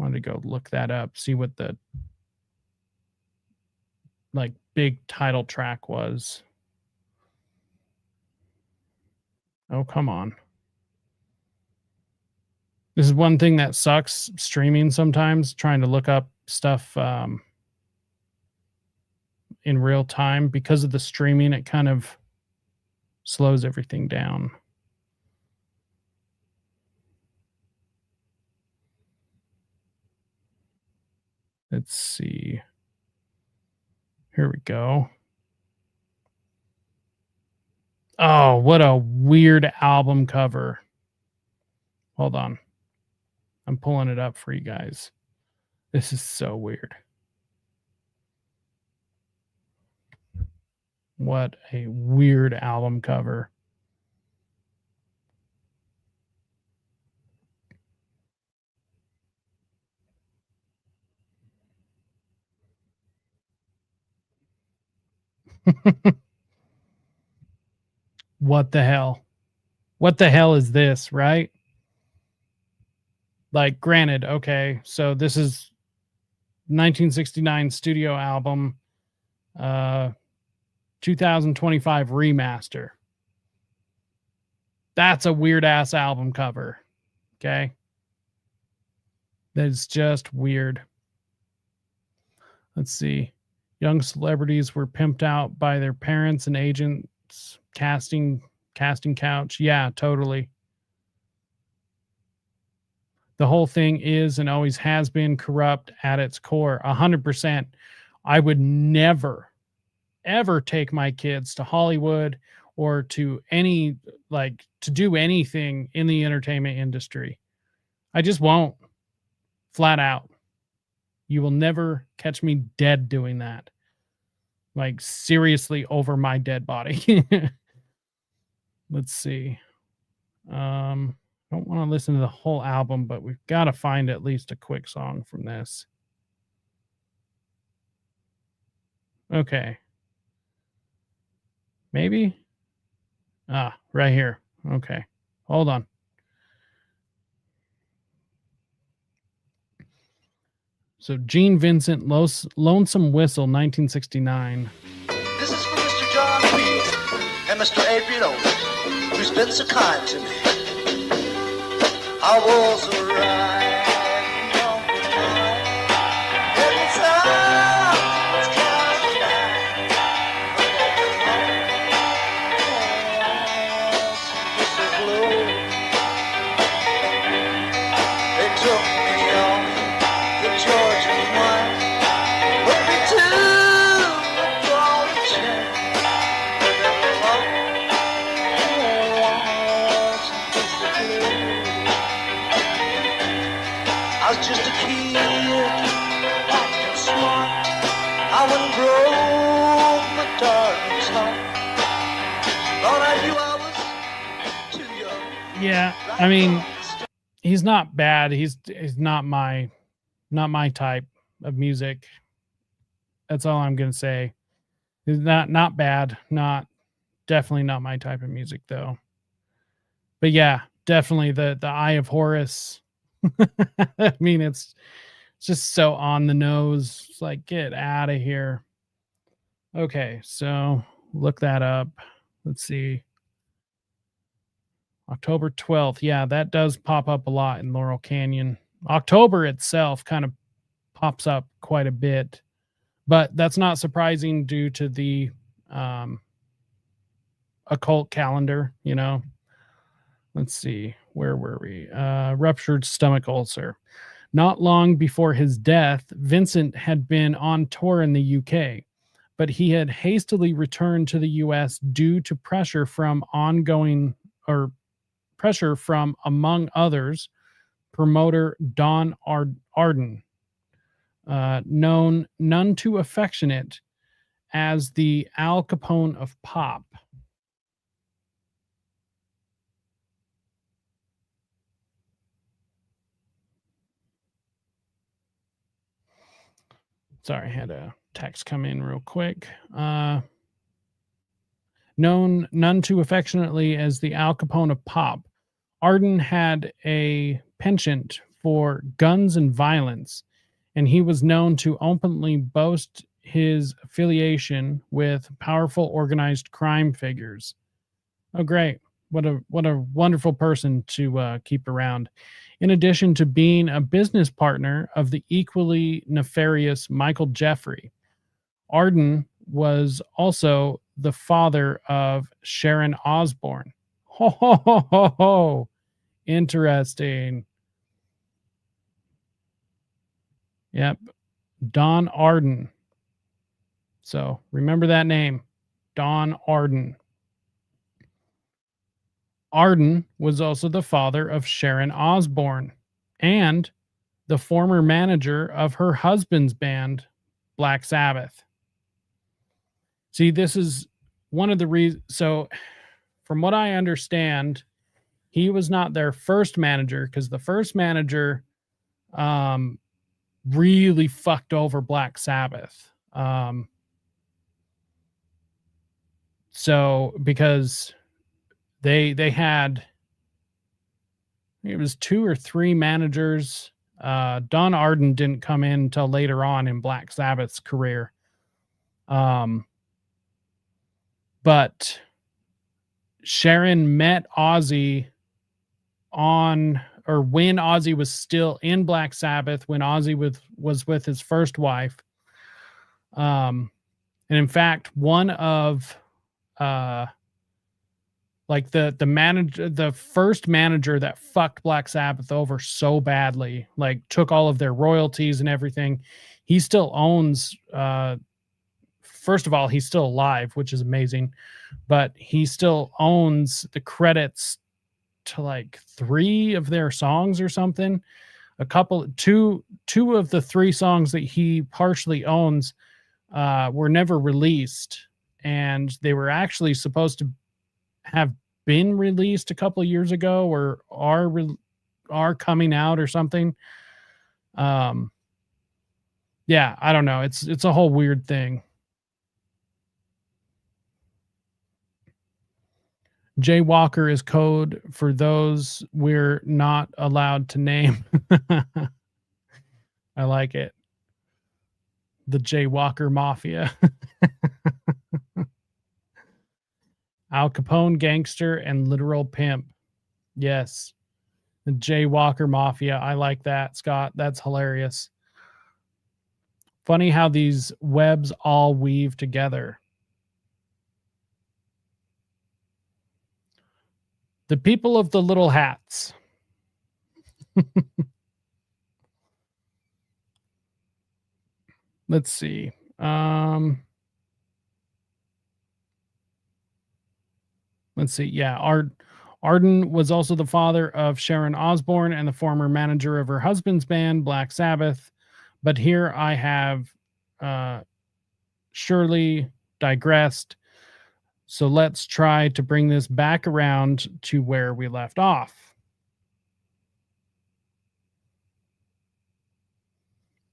wanted to go look that up, see what the like big title track was. Oh, come on. This is one thing that sucks streaming sometimes, trying to look up stuff in real time. Because of the streaming, it kind of slows everything down. Let's see. Here we go. Oh, what a weird album cover. Hold on. I'm pulling it up for you guys. This is so weird. What a weird album cover. What the hell? What the hell is this, right? Like, granted, okay, so this is 1969 studio album, 2025 remaster. That's a weird ass album cover. Okay. That's just weird. Let's see. Young celebrities were pimped out by their parents and agents. Casting couch. Yeah, totally. The whole thing is and always has been corrupt at its core. 100%. I would never, ever take my kids to Hollywood or to any, like, to do anything in the entertainment industry. I just won't. Flat out. You will never catch me dead doing that. Like, seriously, over my dead body. Let's see. I don't want to listen to the whole album, but we've got to find at least a quick song from this. Okay. Maybe? Ah, right here. Okay. Hold on. So Gene Vincent, Lonesome Whistle, 1969. This is for Mr. John Field and Mr. Adrian Otis, who's been so kind to me. I was a riding on the line, and the sun was coming down. Whistle blew. They took me on the Georgian wine, put me to the ball and chain, and then the love was a piece of blue. Yeah, I mean, he's not bad. He's not my type of music. That's all I'm gonna say. He's not bad. Definitely not my type of music though. But yeah, definitely the Eye of Horus. I mean, it's just so on the nose. It's like, get out of here. Okay, so look that up. Let's see. October 12th. Yeah, that does pop up a lot in Laurel Canyon. October itself kind of pops up quite a bit, but that's not surprising due to the occult calendar, you know. Let's see, where were we? Ruptured stomach ulcer. Not long before his death, Vincent had been on tour in the UK, but he had hastily returned to the US due to pressure from among others, promoter Don Arden, known none too affectionate as the Al Capone of pop. Sorry, I had a text come in real quick. Known none too affectionately as the Al Capone of pop, Arden had a penchant for guns and violence, and he was known to openly boast his affiliation with powerful organized crime figures. Oh, great. What a wonderful person to keep around. In addition to being a business partner of the equally nefarious Michael Jeffrey, Arden was also the father of Sharon Osbourne. Ho, ho, ho, ho, ho. Interesting. Yep. Don Arden. So remember that name, Don Arden. Arden was also the father of Sharon Osbourne and the former manager of her husband's band, Black Sabbath. See, this is one of the reasons. So, from what I understand, he was not their first manager because the first manager really fucked over Black Sabbath. So, because they had, it was 2 or 3 managers. Don Arden didn't come in until later on in Black Sabbath's career. But Sharon met Ozzy when Ozzy was still in Black Sabbath, when Ozzy was with his first wife. And in fact, one of like the first manager that fucked Black Sabbath over so badly, like took all of their royalties and everything. He still owns, first of all, he's still alive, which is amazing, but he still owns the credits to like 3 of their songs or something. Two of the 3 songs that he partially owns were never released, and they were actually supposed to have been released a couple of years ago, or are coming out or something. Yeah, I don't know. It's a whole weird thing. Jaywalker is code for those we're not allowed to name. I like it. The Jaywalker Mafia. Al Capone gangster and literal pimp. Yes. The Jaywalker Mafia. I like that, Scott. That's hilarious. Funny how these webs all weave together. The people of the little hats. Let's see. Let's see. Yeah, Arden was also the father of Sharon Osbourne and the former manager of her husband's band, Black Sabbath. But here I have surely digressed. So let's try to bring this back around to where we left off.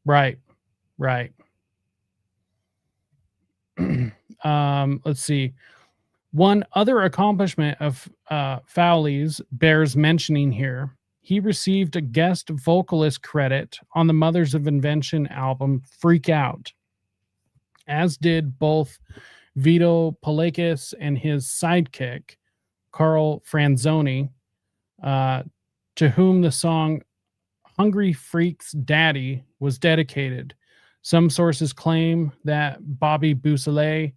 Right. Let's see. One other accomplishment of Fowley's bears mentioning here. He received a guest vocalist credit on the Mothers of Invention album Freak Out, as did both Vito Palakis and his sidekick, Carl Franzoni, to whom the song Hungry Freak's Daddy was dedicated. Some sources claim that Bobby Beausoleil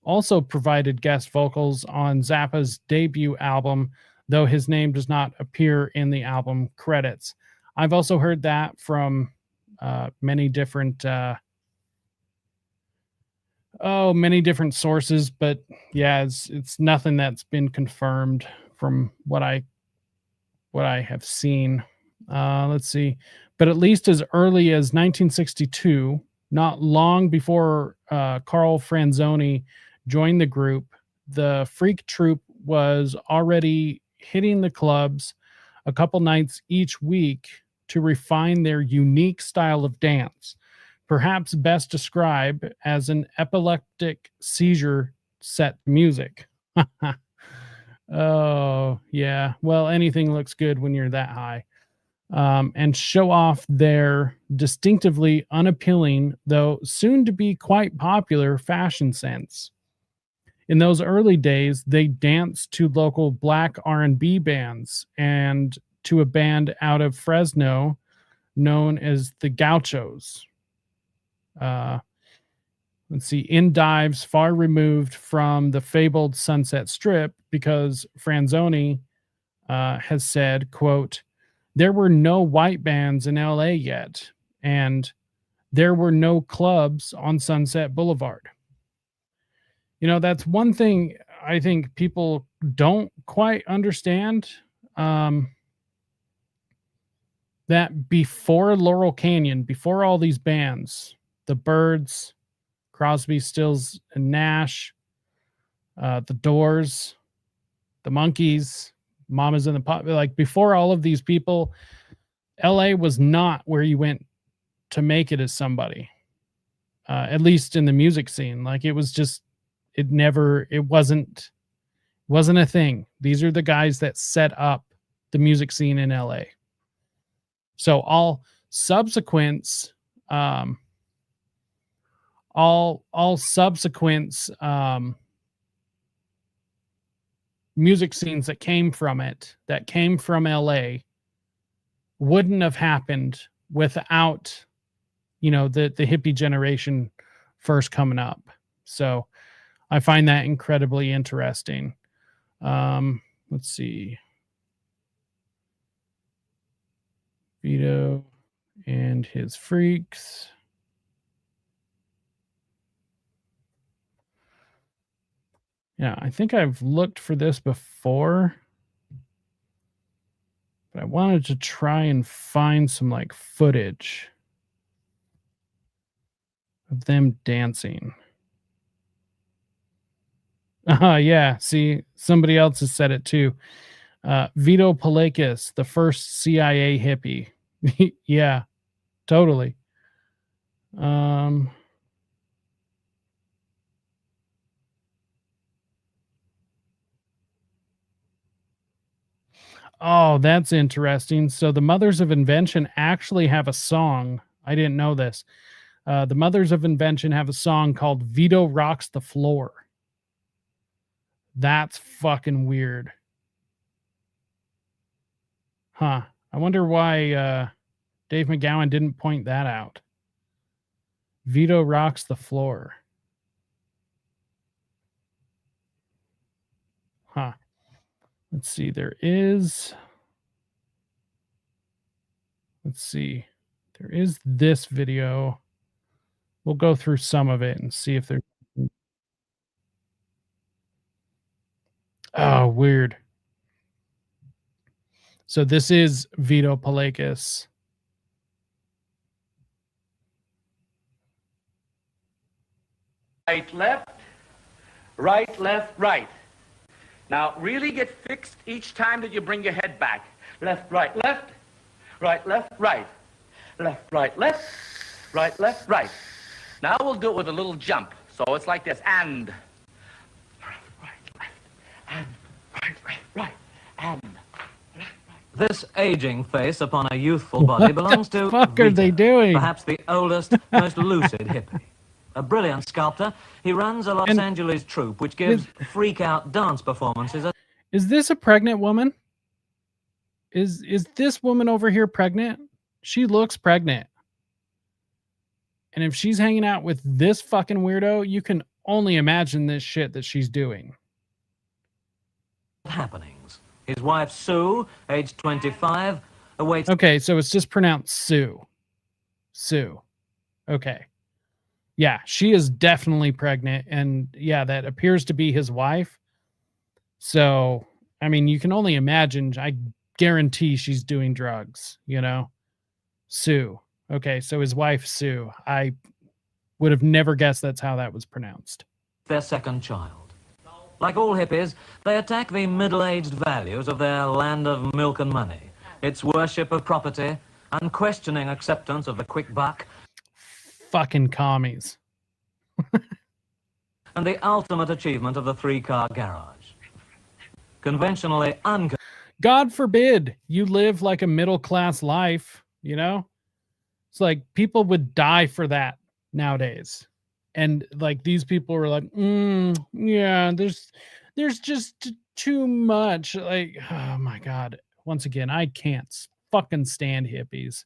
also provided guest vocals on Zappa's debut album, though his name does not appear in the album credits. I've also heard that from many different sources, but yeah, it's nothing that's been confirmed from what I have seen. Let's see. But at least as early as 1962, not long before Carl Franzoni joined the group, the Freak Troupe was already hitting the clubs a couple nights each week to refine their unique style of dance, perhaps best described as an epileptic seizure set music. Oh, yeah. Well, anything looks good when you're that high. And show off their distinctively unappealing, though soon to be quite popular, fashion sense. In those early days, they danced to local black R&B bands and to a band out of Fresno known as the Gauchos. Let's see, in dives far removed from the fabled Sunset Strip, because Franzoni has said, quote, "There were no white bands in LA yet, and there were no clubs on Sunset Boulevard." You know, that's one thing I think people don't quite understand. That before Laurel Canyon, before all these bands, the Byrds, Crosby, Stills, and Nash, the Doors, the Monkees, Mamas and the Pop, like before all of these people, LA was not where you went to make it as somebody, at least in the music scene. Like it was just, it wasn't a thing. These are the guys that set up the music scene in LA. So all subsequent music scenes that came from LA wouldn't have happened without, the hippie generation first coming up. So I find that incredibly interesting. Let's see. Vito and his freaks. Yeah, I think I've looked for this before, but I wanted to try and find some like footage of them dancing. Yeah, see, somebody else has said it too. Vito Palakis, the first CIA hippie. Yeah, totally. Oh, that's interesting. So the Mothers of Invention actually have a song. I didn't know this. The Mothers of Invention have a song called Vito Rocks the Floor. That's fucking weird. Huh. I wonder why Dave McGowan didn't point that out. Vito Rocks the Floor. Huh. Let's see. There is this video. We'll go through some of it and see if there's. Oh, weird. So this is Vito Palakis. Right, left, Right, left, right. Now, really get fixed each time that you bring your head back. Left, right, left. Right, left, right. Left, right, left. Right, left, right. Now we'll do it with a little jump. So it's like this. And. Right, left. And. Right. And. This aging face upon a youthful body belongs to fuck are they Vito, doing? perhaps the oldest, most lucid hippie. A brilliant sculptor, he runs a Los Angeles troupe which gives freak-out dance performances. Is this a pregnant woman? Is this woman over here pregnant? She looks pregnant. And if she's hanging out with this fucking weirdo, you can only imagine this shit that she's doing. Happenings. His wife, Sue, aged 25, awaits... Okay, so it's just pronounced Sue. Sue. Okay. Yeah, she is definitely pregnant. And yeah, that appears to be his wife. So, I mean, you can only imagine. I guarantee she's doing drugs, you know? Sue. Okay, so his wife, Sue. I would have never guessed that's how that was pronounced. Their second child. Like all hippies, they attack the middle-aged values of their land of milk and money. Its worship of property, unquestioning acceptance of the quick buck. Fucking commies. And the ultimate achievement of the three-car garage. Conventionally God forbid you live like a middle-class life, you know? It's like people would die for that nowadays. And like these people were like, yeah, there's just too much. Like, oh my God. Once again, I can't fucking stand hippies.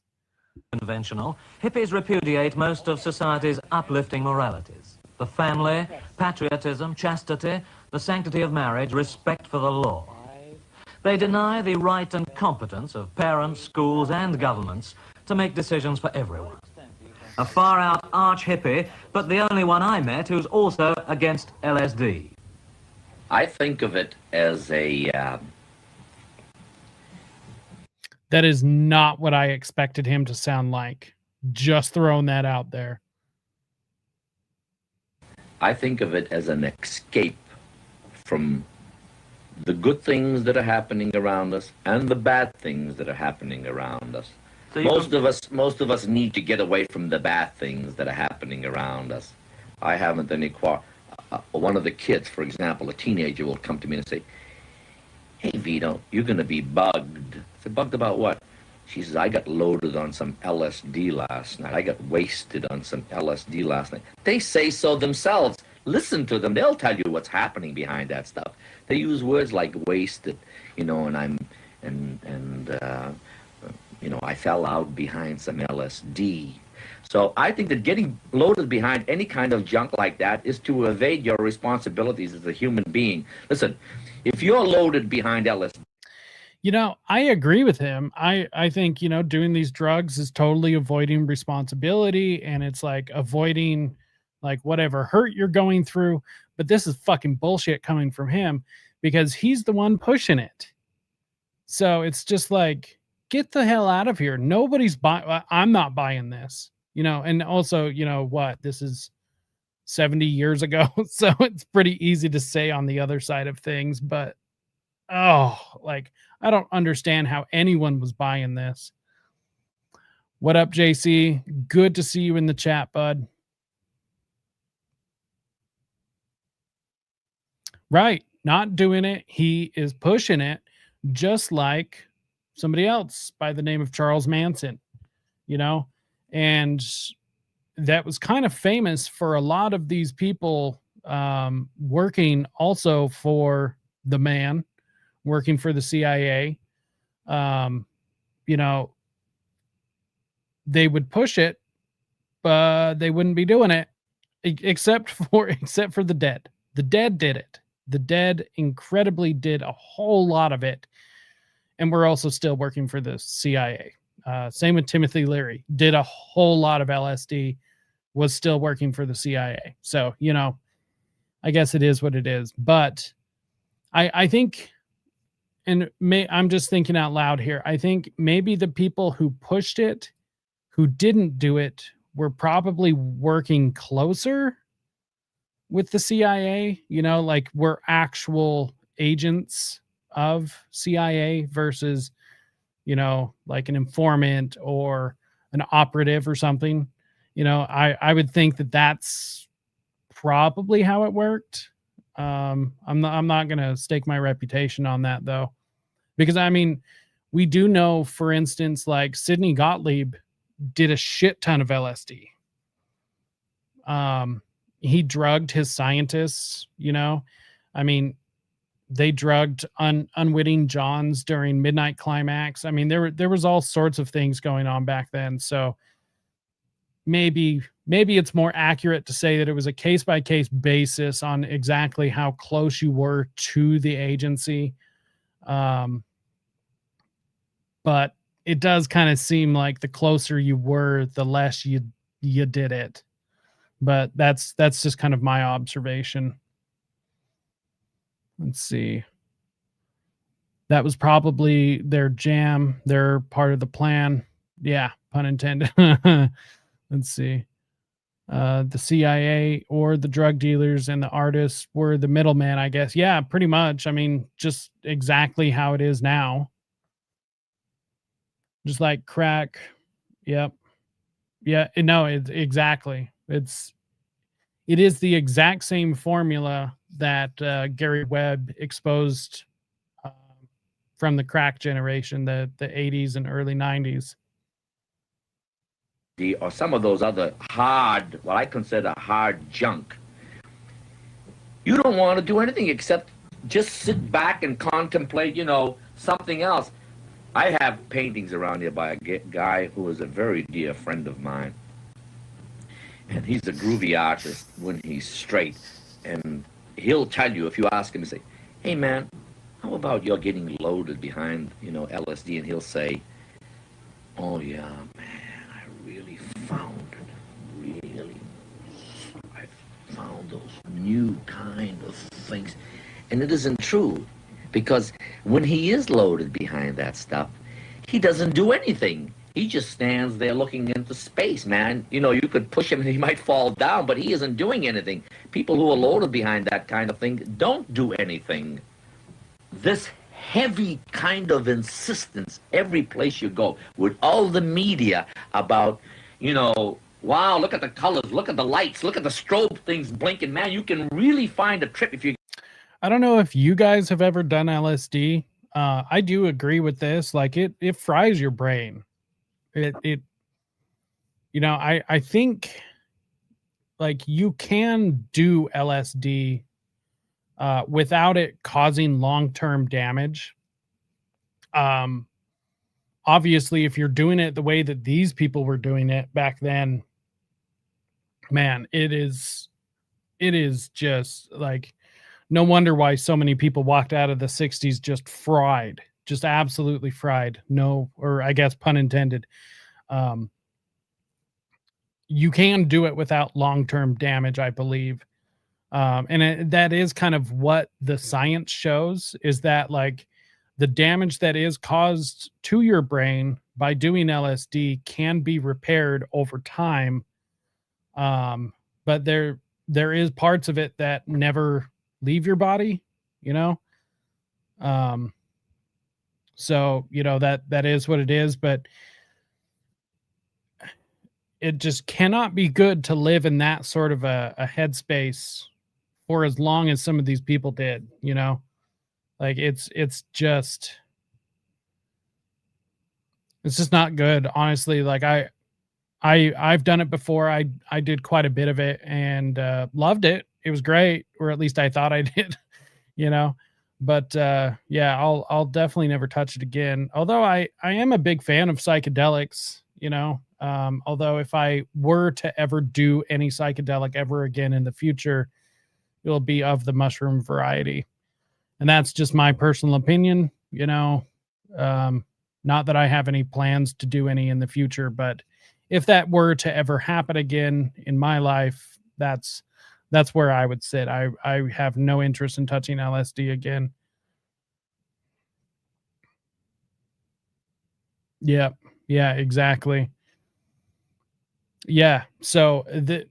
conventional, hippies repudiate most of society's uplifting moralities. The family, patriotism, chastity, the sanctity of marriage, respect for the law. They deny the right and competence of parents, schools, and governments to make decisions for everyone. A far-out arch-hippie, but the only one I met who's also against LSD. I think of it as a... That is not what I expected him to sound like. Just throwing that out there. I think of it as an escape from the good things that are happening around us and the bad things that are happening around us. So most of us need to get away from the bad things that are happening around us. I haven't any one of the kids, for example, a teenager will come to me and say, "Hey Vito, you're going to be bugged." I said, "Bugged about what?" She says, "I got loaded on some LSD last night. I got wasted on some LSD last night." They say so themselves. Listen to them. They'll tell you what's happening behind that stuff. They use words like wasted, you know, you know, I fell out behind some LSD. So I think that getting loaded behind any kind of junk like that is to evade your responsibilities as a human being. Listen, if you're loaded behind LSD, you know, I agree with him. I think, you know, doing these drugs is totally avoiding responsibility, and it's like avoiding like whatever hurt you're going through. But this is fucking bullshit coming from him because he's the one pushing it. So it's just like, get the hell out of here. Nobody's buying. I'm not buying this, you know. And also, you know what? This is 70 years ago. So it's pretty easy to say on the other side of things, but oh, like, I don't understand how anyone was buying this. What up, JC? Good to see you in the chat, bud. Right. Not doing it. He is pushing it just like somebody else by the name of Charles Manson, you know, and that was kind of famous for a lot of these people working also for the man, working for the CIA. You know, they would push it, but they wouldn't be doing it except for the dead. The dead did it. The dead incredibly did a whole lot of it. And we're also still working for the CIA. Same with Timothy Leary. Did a whole lot of LSD, was still working for the CIA. So, you know, I guess it is what it is. But I think, and I'm just thinking out loud here, I think maybe the people who pushed it, who didn't do it, were probably working closer with the CIA, like we're actual agents of CIA versus, like an informant or an operative or something. I would think that that's probably how it worked. I'm not going to stake my reputation on that though, because I mean, we do know, for instance, like Sidney Gottlieb did a shit ton of LSD. He drugged his scientists, I mean, they drugged unwitting Johns during Midnight Climax. I mean, there was all sorts of things going on back then. So maybe it's more accurate to say that it was a case by case basis on exactly how close you were to the agency. But it does kind of seem like the closer you were, the less you did it. But that's just kind of my observation. Let's see. That was probably their jam. They're part of the plan. Yeah, pun intended. Let's see. The CIA or the drug dealers and the artists were the middleman, I guess. Yeah, pretty much. I mean, just exactly how it is now. Just like crack. Yep. Yeah, no, exactly. It is the exact same formula that Gary Webb exposed from the crack generation, the 80s and early 90s. Or some of those other hard, what I consider hard junk. You don't want to do anything except just sit back and contemplate, something else. I have paintings around here by a guy who is a very dear friend of mine. And he's a groovy artist when he's straight. And he'll tell you, if you ask him, say, hey man, how about you're getting loaded behind, LSD? And he'll say, oh yeah, man, I really found it. Really. I found those new kind of things. And it isn't true. Because when he is loaded behind that stuff, he doesn't do anything. He just stands there looking into space, man. You could push him and he might fall down, but he isn't doing anything. People who are loaded behind that kind of thing don't do anything. This heavy kind of insistence every place you go, with all the media about, wow, look at the colors, look at the lights, look at the strobe things blinking, man, you can really find a trip if you... I don't know if you guys have ever done LSD. I do agree with this. Like it fries your brain. I think like you can do LSD without it causing long-term damage. Obviously, if you're doing it the way that these people were doing it back then, man, it is just like, no wonder why so many people walked out of the 60s just fried, just absolutely fried. No, or I guess pun intended. You can do it without long-term damage, I believe. That is kind of what the science shows, is that like the damage that is caused to your brain by doing LSD can be repaired over time. But there is parts of it that never leave your body, so that is what it is, but it just cannot be good to live in that sort of a headspace for as long as some of these people did, like it's just not good, honestly. Like I've done it before. I did quite a bit of it and loved it. It was great, or at least I thought I did, But yeah, I'll definitely never touch it again. Although I am a big fan of psychedelics, although if I were to ever do any psychedelic ever again in the future, it'll be of the mushroom variety. And that's just my personal opinion, not that I have any plans to do any in the future, but if that were to ever happen again in my life, that's where I would sit. I have no interest in touching LSD again. Yeah, exactly. Yeah. So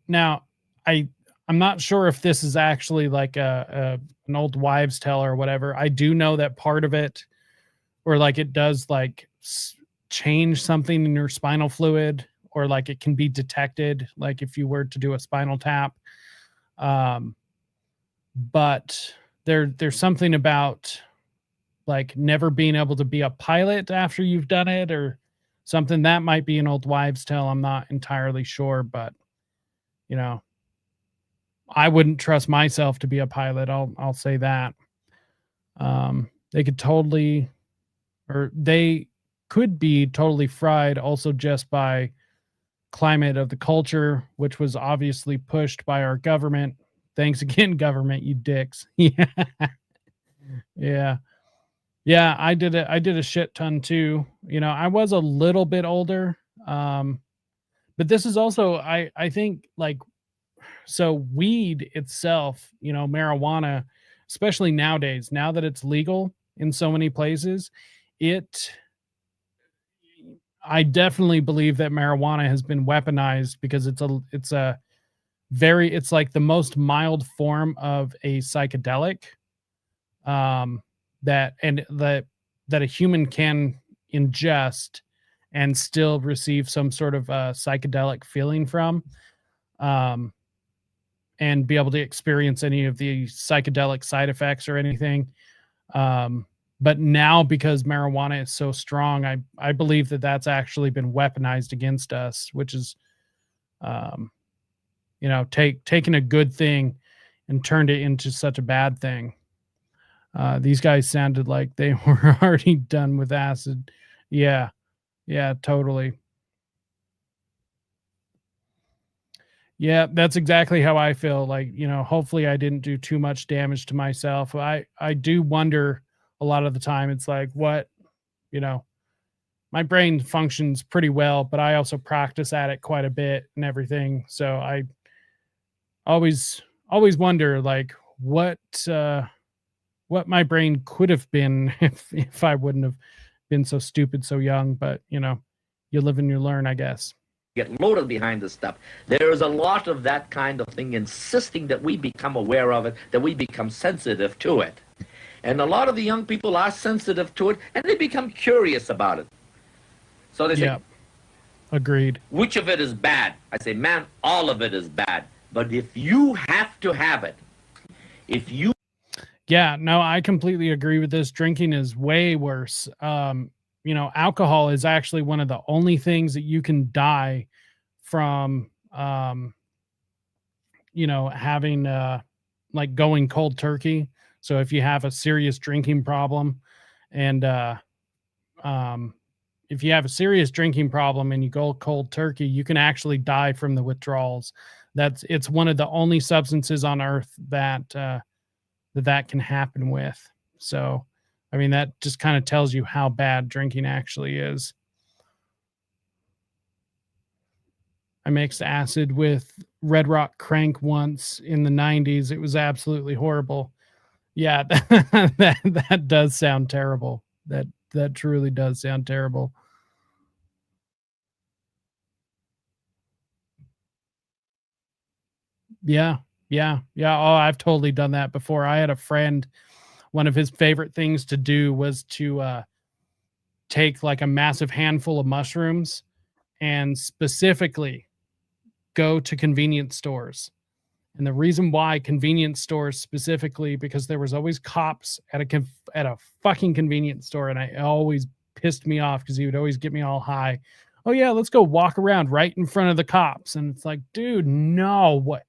now I'm I'm not sure if this is actually like an old wives' tale or whatever. I do know that part of it, or like it does like change something in your spinal fluid, or like it can be detected, like if you were to do a spinal tap. But there's something about like never being able to be a pilot after you've done it, or something. That might be an old wives' tale. I'm not entirely sure, but you know, I wouldn't trust myself to be a pilot. I'll say that. They could totally, or they could be totally fried also just by climate of the culture, which was obviously pushed by our government. Thanks again, government, you dicks. Yeah. Yeah. Yeah, I did it. I did a shit ton too. You know, I was a little bit older. But this is also, I think, like, so weed itself, you know, marijuana, especially nowadays, now that it's legal in so many places, it I definitely believe that marijuana has been weaponized because it's like the most mild form of a psychedelic, um that a human can ingest and still receive some sort of psychedelic feeling from, um and be able to experience any of the psychedelic side effects or anything. But now, because marijuana is so strong, I believe that that's actually been weaponized against us, which is, you know, taking a good thing and turned it into such a bad thing. These guys sounded like they were already done with acid. Yeah, yeah, totally. Yeah, that's exactly how I feel. Like, you know, hopefully I didn't do too much damage to myself. I do wonder a lot of the time. It's like, what, you know, my brain functions pretty well, but I also practice at it quite a bit and everything. So I always wonder, like, what my brain could have been if I wouldn't have been so stupid so young. But you know, you live and you learn, I guess. Get loaded behind this stuff. There is a lot of that kind of thing, insisting that we become aware of it, that we become sensitive to it. And a lot of the young people are sensitive to it, and they become curious about it. So they say, Yeah, agreed. which of it is bad? I say, man, all of it is bad. But if you have to have it, if you... Yeah, no, I completely agree with this. Drinking is way worse. You know, alcohol is actually one of the only things that you can die from, you know, having like going cold turkey. So if you have a serious drinking problem, and if you have a serious drinking problem and you go cold turkey, you can actually die from the withdrawals. It's one of the only substances on earth that that can happen with. So I mean, that just kind of tells you how bad drinking actually is. I mixed acid with Red Rock Crank once in the 90s. It was absolutely horrible. Yeah, that does sound terrible. That truly does sound terrible. Yeah, yeah. Oh, I've totally done that before. I had a friend, one of his favorite things to do was to take like a massive handful of mushrooms and specifically go to convenience stores. And the reason why convenience stores specifically, because there was always cops at a fucking convenience store, and I always pissed me off because he would always get me all high. Oh yeah, let's go walk around right in front of the cops, and it's like, dude, no, what?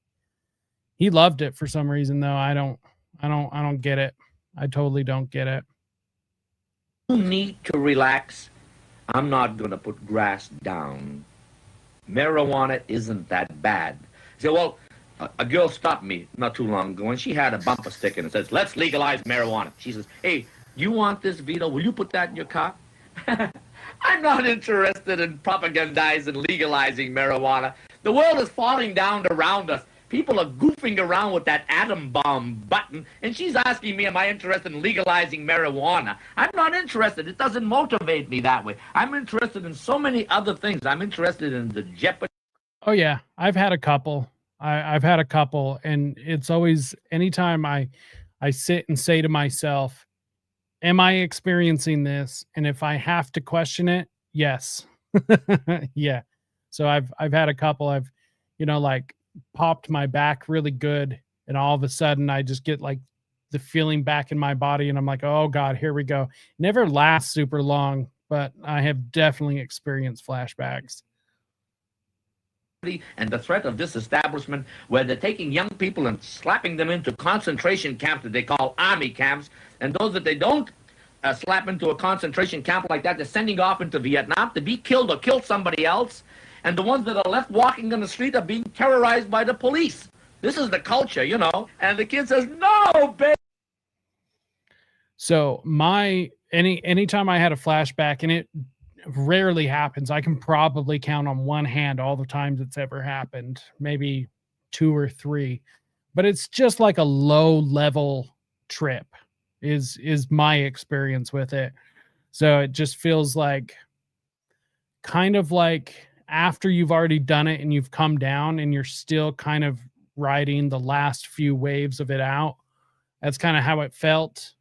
He loved it for some reason though. I don't get it. I totally don't get it. You need to relax. I'm not going to put grass down. Marijuana isn't that bad. Say, well, a girl stopped me not too long ago, and she had a bumper sticker and it says, let's legalize marijuana. She says, hey, you want this, Vito? Will you put that in your car? I'm not interested in propagandizing, legalizing marijuana. The world is falling down around us. People are goofing around with that atom bomb button, and she's asking me, am I interested in legalizing marijuana? I'm not interested. It doesn't motivate me that way. I'm interested in so many other things. I'm interested in the jeopardy. Oh yeah, I've had a couple. I've had a couple, and it's always anytime I sit and say to myself, am I experiencing this? And if I have to question it, yes. Yeah. So I've had a couple. I've, like popped my back really good, and all of a sudden I just get like the feeling back in my body, and I'm like, oh God, here we go. Never lasts super long, but I have definitely experienced flashbacks. And the threat of this establishment where they're taking young people and slapping them into concentration camps that they call army camps, and those that they don't slap into a concentration camp like that, they're sending off into Vietnam to be killed or kill somebody else, and the ones that are left walking on the street are being terrorized by the police. This is the culture, and the kid says, no, baby. So anytime I had a flashback, and it rarely happens. I can probably count on one hand all the times it's ever happened, maybe 2 or 3, but it's just like a low level trip is my experience with it. So it just feels like kind of like after you've already done it and you've come down and you're still kind of riding the last few waves of it out. That's kind of how it felt,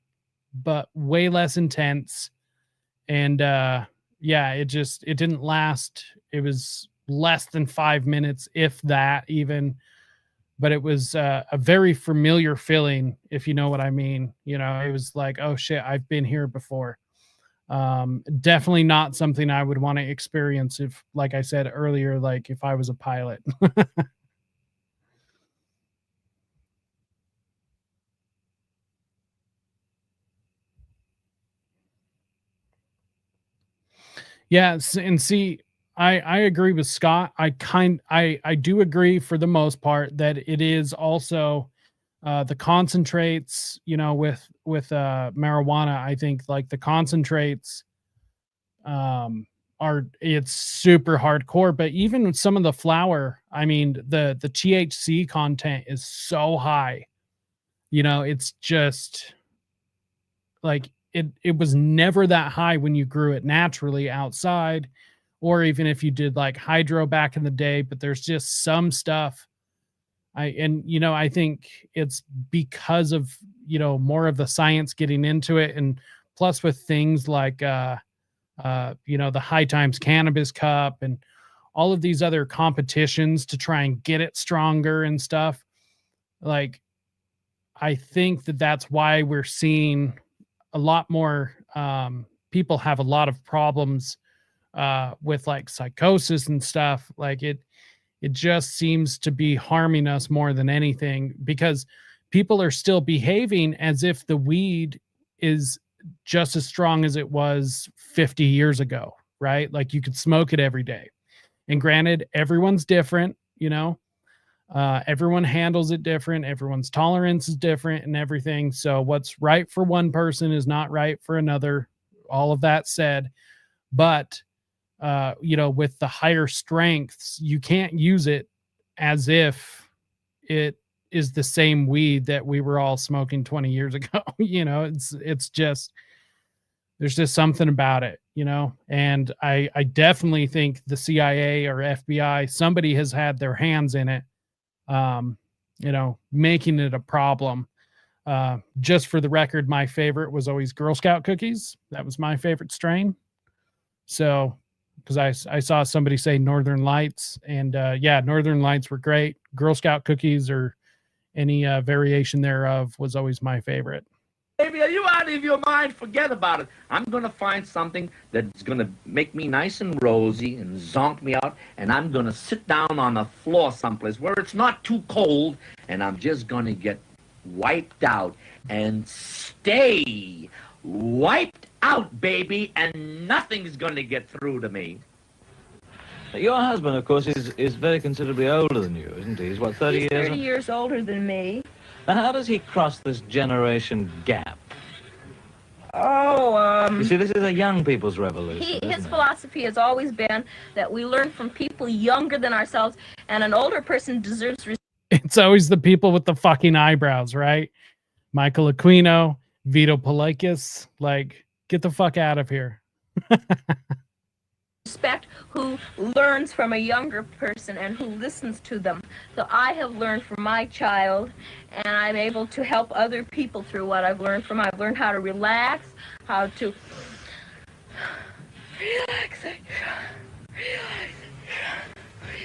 but way less intense. And yeah, it didn't last. It was less than 5 minutes, if that even, but it was a very familiar feeling, if you know what I mean. It was like, oh shit, I've been here before. Definitely not something I would want to experience if, like I said earlier, like if I was a pilot. Yes, and see, I agree with Scott. I do agree for the most part that it is also the concentrates, with marijuana. I think like the concentrates it's super hardcore, but even with some of the flower, I mean the THC content is so high. It's just like it was never that high when you grew it naturally outside, or even if you did like hydro back in the day, but there's just some stuff. I think it's because of, more of the science getting into it. And plus with things like, the High Times Cannabis Cup and all of these other competitions to try and get it stronger and stuff. Like, I think that's why we're seeing a lot more people have a lot of problems with like psychosis and stuff. Like it just seems to be harming us more than anything, because people are still behaving as if the weed is just as strong as it was 50 years ago, right? Like you could smoke it every day. And granted, everyone's different, everyone handles it different. Everyone's tolerance is different and everything. So what's right for one person is not right for another. All of that said, but with the higher strengths, you can't use it as if it is the same weed that we were all smoking 20 years ago. It's just, there's just something about it, and I definitely think the CIA or FBI, somebody has had their hands in it, making it a problem. Just for the record, my favorite was always Girl Scout cookies. That was my favorite strain. So, because I saw somebody say Northern Lights, and yeah, Northern Lights were great. Girl Scout cookies or any variation thereof was always my favorite. Baby, are you out of your mind? Forget about it. I'm going to find something that's going to make me nice and rosy and zonk me out, and I'm going to sit down on the floor someplace where it's not too cold, and I'm just going to get wiped out and stay wiped out, baby, and nothing's going to get through to me. Your husband, of course, is very considerably older than you, isn't he? He's, what, 30 He's years? 30 years older than me. And how does he cross this generation gap? Oh, You see, this is a young people's revolution. his philosophy has always been that we learn from people younger than ourselves, and an older person deserves respect. It's always the people with the fucking eyebrows, right? Michael Aquino, Vito Palaikis, like, get the fuck out of here. respect who learns from a younger person and who listens to them. So I have learned from my child, and I'm able to help other people through what I've learned from. I've learned how to relax, how to relaxation.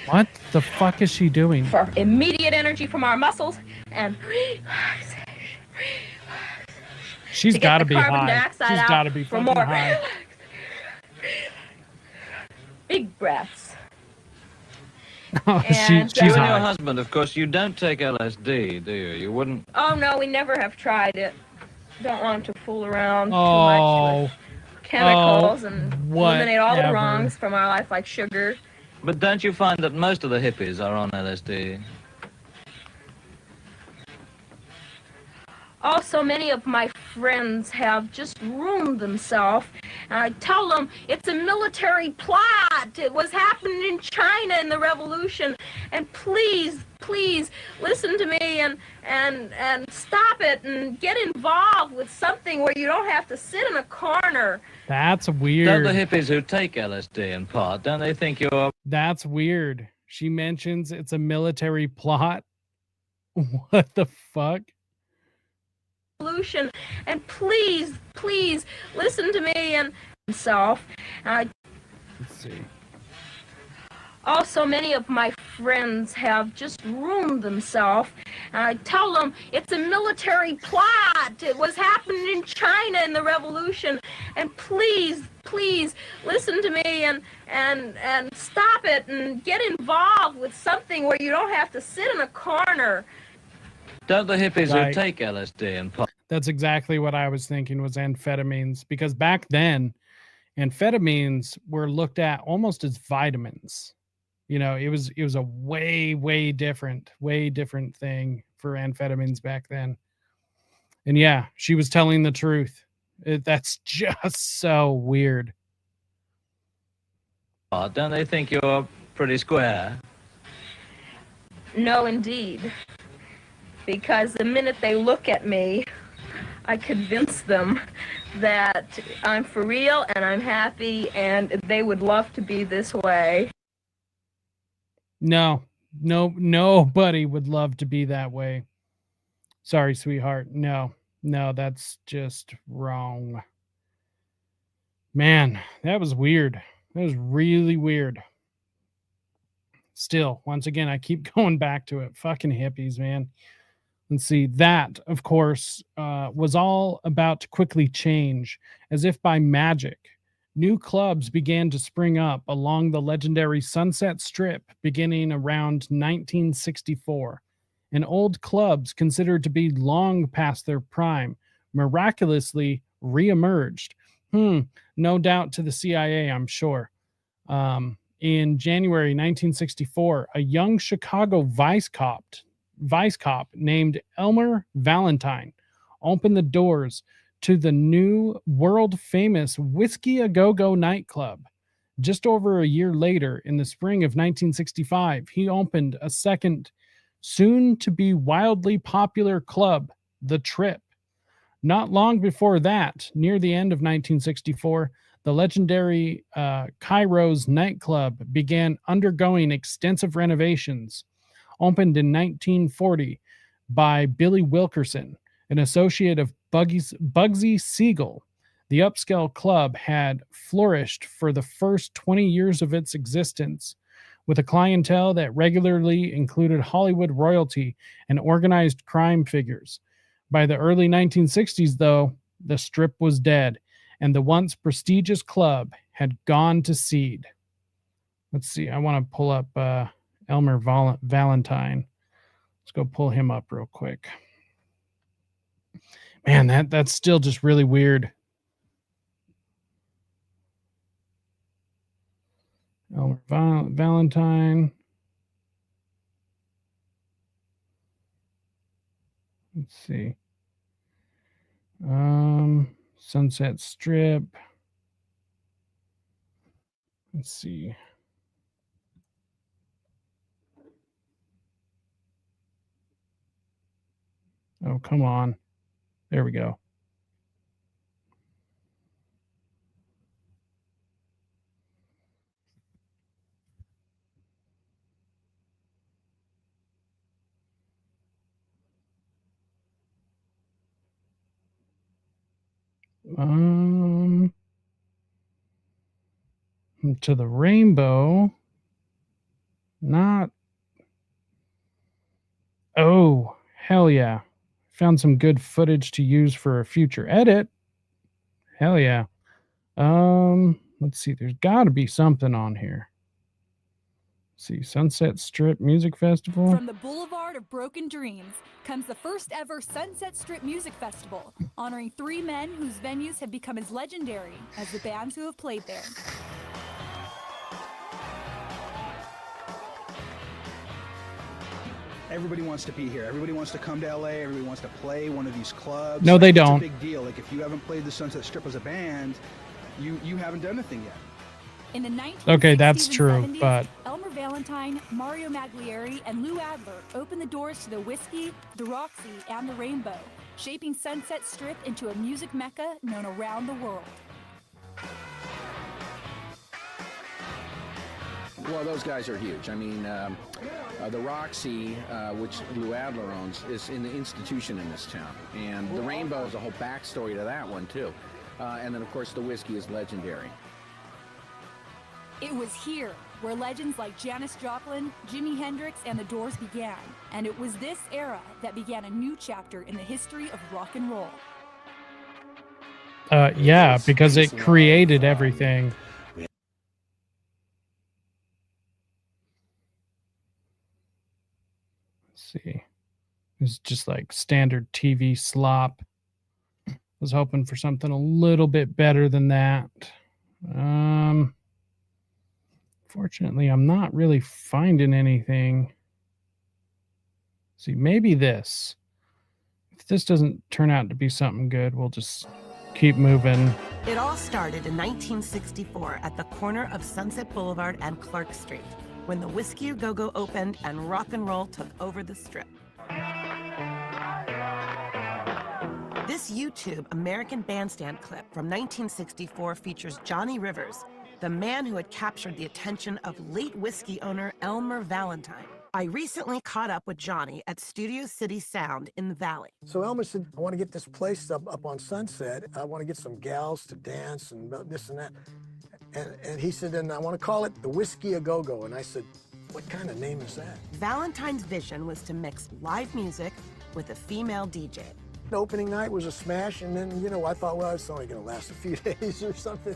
What the fuck is she doing? For immediate energy from our muscles and relaxation. She's got to be carbon high. dioxide She's out got to be for fucking more high. big breaths. Oh, And, she's You and your high. husband, of course, you don't take LSD, do you? You wouldn't. Oh no, we never have tried it. Don't want to fool around too much Oh, with chemicals and eliminate all the whatever. wrongs from our life, like sugar. But don't you find that most of the hippies are on LSD? Oh, so many of my friends have just ruined themselves. And I tell them it's a military plot. It was happening in China in the revolution. And please, please listen to me and stop it and get involved with something where you don't have to sit in a corner. That's Don't weird. the hippies who take LSD in part, don't they think you're... That's weird. She mentions it's a military plot. What the fuck? Revolution. And please, please listen to me and self. Let's see. Oh, so many of my friends have just ruined themselves. And I tell them it's a military plot. It was happening in China in the revolution. And please, please listen to me and stop it and get involved with something where you don't have to sit in a corner. Don't the hippies Right. who take LSD in part... That's exactly what I was thinking was amphetamines, because back then amphetamines were looked at almost as vitamins. You know, it was a way different thing for amphetamines back then. And yeah, she was telling the truth. That's just so weird. Don't they think you're pretty square? No, indeed. Because the minute they look at me, I convince them that I'm for real and I'm happy and they would love to be this way. No, nobody would love to be that way. Sorry, sweetheart. No, that's just wrong. Man, that was weird. That was really weird. Still, once again, I keep going back to it. Fucking hippies, man. Let's see. That, of course, was all about to quickly change, as if by magic. New clubs began to spring up along the legendary Sunset Strip beginning around 1964, and old clubs considered to be long past their prime miraculously reemerged. No doubt to the CIA, I'm sure. In January 1964, a young Chicago vice cop named Elmer Valentine opened the doors to the new world-famous Whiskey A Go-Go nightclub. Just over a year later, in the spring of 1965, he opened a second, soon-to-be wildly popular club, The Trip. Not long before that, near the end of 1964, the legendary Cairo's nightclub began undergoing extensive renovations. Opened in 1940 by Billy Wilkerson, an associate of Bugsy Siegel. The upscale club had flourished for the first 20 years of its existence, with a clientele that regularly included Hollywood royalty and organized crime figures. By the early 1960s, though, the Strip was dead, and the once prestigious club had gone to seed. Let's see. I want to pull up Elmer Valentine. Let's go pull him up real quick. Man, that's still just really weird. Elmer Valentine. Let's see. Sunset Strip. Let's see. Oh, come on. There we go. To the Rainbow. Not. Oh, hell yeah. Found some good footage to use for a future edit. Hell yeah. Let's see. There's got to be something on here. Let's see, Sunset Strip Music Festival. From the Boulevard of Broken Dreams comes the first ever Sunset Strip Music Festival, honoring 3 men whose venues have become as legendary as the bands who have played there. Everybody wants to be here. Everybody wants to come to LA. Everybody wants to play one of these clubs. No, they It's don't. a big deal. Like, if you haven't played the Sunset Strip as a band, you haven't done anything yet. In the 1960s Okay, that's and true, 70s, but Elmer Valentine, Mario Maglieri, and Lou Adler opened the doors to the Whiskey, the Roxy, and the Rainbow, shaping Sunset Strip into a music mecca known around the world. Well, those guys are huge. I mean, the Roxy, which Lou Adler owns, is an institution in this town. And the Rainbow is a whole backstory to that one, too. And then, of course, the Whiskey is legendary. It was here where legends like Janis Joplin, Jimi Hendrix, and the Doors began. And it was this era that began a new chapter in the history of rock and roll. yeah, because it created everything. See, it's just like standard TV slop. Was hoping for something a little bit better than that. Fortunately, I'm not really finding anything. See, maybe this. If this doesn't turn out to be something good, we'll just keep moving. It all started in 1964 at the corner of Sunset Boulevard and Clark Street, when the Whiskey A Go-Go opened and rock and roll took over the Strip. This YouTube American Bandstand clip from 1964 features Johnny Rivers, the man who had captured the attention of late whiskey owner Elmer Valentine. I recently caught up with Johnny at Studio City Sound in the Valley. So Elmer said, I want to get this place up on Sunset. I want to get some gals to dance and this and that. And he said, and I want to call it the Whiskey A Go-Go. And I said, what kind of name is that? Valentine's vision was to mix live music with a female DJ. The opening night was a smash, and then, you know, I thought, well, it's only going to last a few days or something.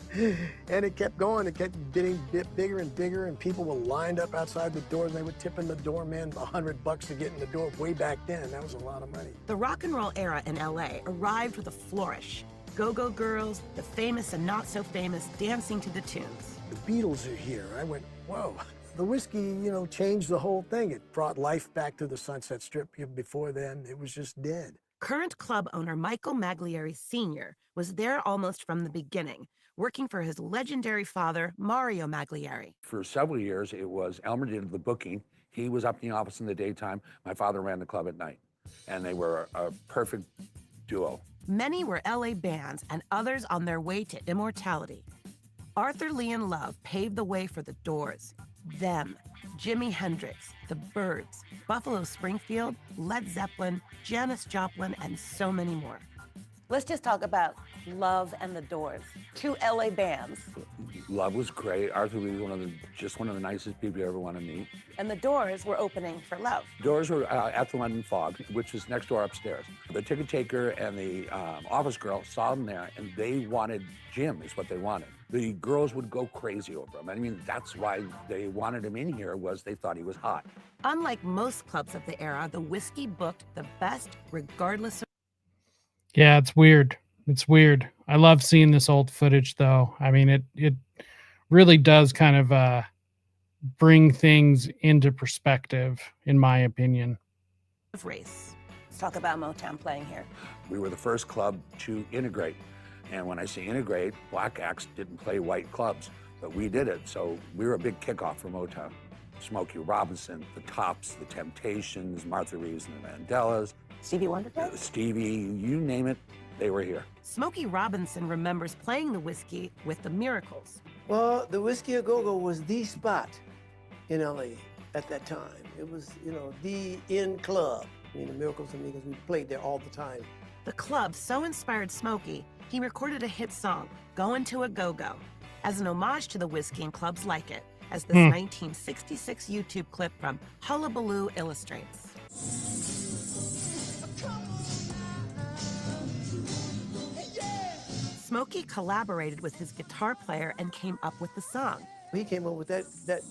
And it kept going. It kept getting bigger and bigger, and people were lined up outside the doors, and they were tipping the doorman $100 to get in the door way back then, and that was a lot of money. The rock and roll era in LA arrived with a flourish. Go-Go girls, the famous and not so famous, dancing to the tunes. The Beatles are here. I went, whoa. The whiskey, you know, changed the whole thing. It brought life back to the Sunset Strip. Before then, it was just dead. Current club owner Michael Maglieri Sr. was there almost from the beginning, working for his legendary father, Mario Maglieri. For several years, it was Elmer did the booking. He was up in the office in the daytime. My father ran the club at night, and they were a perfect duo. Many were LA bands and others on their way to immortality. Arthur Lee and Love paved the way for the Doors. Them, Jimi Hendrix, the Byrds, Buffalo Springfield, Led Zeppelin, Janis Joplin, and so many more. Let's just talk about Love and the Doors, 2 LA bands. Love was great. Arthur Lee was just one of the nicest people you ever want to meet. And the Doors were opening for Love. Doors were at the London Fog, which was next door upstairs. The ticket taker and the office girl saw them there, and they wanted Jim, is what they wanted. The girls would go crazy over him. I mean, that's why they wanted him in here, was they thought he was hot. Unlike most clubs of the era, the Whiskey booked the best regardless of... Yeah, it's weird. It's weird. I love seeing this old footage, though. I mean, it really does kind of bring things into perspective, in my opinion. Race. Let's talk about Motown playing here. We were the first club to integrate. And when I say integrate, black acts didn't play white clubs, but we did it. So we were a big kickoff for Motown. Smokey Robinson, the Tops, the Temptations, Martha Reeves and the Mandelas. Stevie Wonder? Stevie, you name it, they were here. Smokey Robinson remembers playing the Whiskey with the Miracles. Well, the Whiskey A Go-Go was the spot in LA at that time. It was, you know, the in club. I mean, the Miracles and me, because we played there all the time. The club so inspired Smokey he recorded a hit song, Goin' to a Go-Go, as an homage to the whiskey and clubs like it, as this 1966 YouTube clip from Hullabaloo illustrates. Smokey collaborated with his guitar player and came up with the song. He came up with that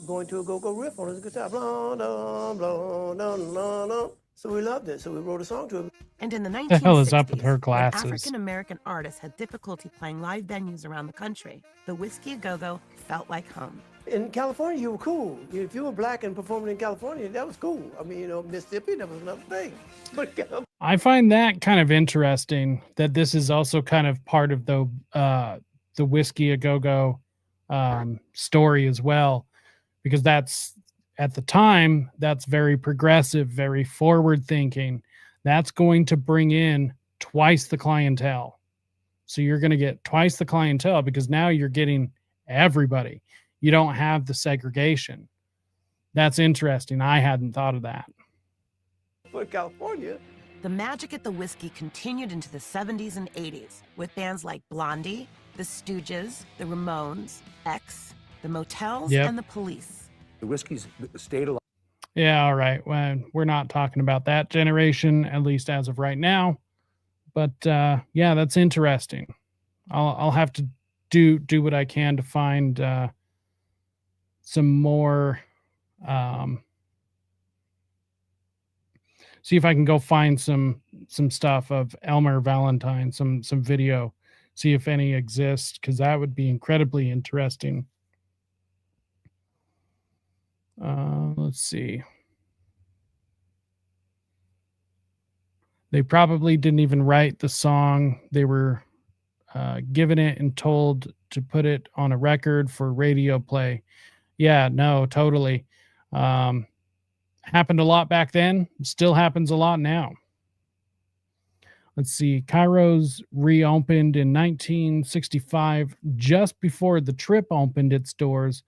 Going to a Go-Go riff on his guitar. Blah, blah, blah, blah, blah, blah. So we loved it, so we wrote a song to him. And in the 1960s, The hell is up with her when glasses? African-American artists had difficulty playing live venues around the country, the Whiskey A Go-Go felt like home. In California, you were cool. If you were black and performing in California, that was cool. I mean, Mississippi, that was another thing. But I find that kind of interesting that this is also kind of part of the Whiskey A Go-Go story as well, because that's, at the time, that's very progressive, very forward thinking. That's going to bring in twice the clientele. So you're going to get twice the clientele because now you're getting everybody. You don't have the segregation. That's interesting. I hadn't thought of that. for California. The magic at the whiskey continued into the 70s and 80s with bands like Blondie, the Stooges, the Ramones, X, the Motels, and the Police. The whiskey's stayed alive. Yeah, all right. Well, we're not talking about that generation, at least as of right now. But yeah, that's interesting. I'll have to do what I can to find some more. See if I can go find some stuff of Elmer Valentine, some video, see if any exists, because that would be incredibly interesting. Let's see. They probably didn't even write the song. They were given it and told to put it on a record for radio play. Yeah, no, totally. Happened a lot back then. Still happens a lot now. Let's see. Cairo's reopened in 1965, just before the Trip opened its doors,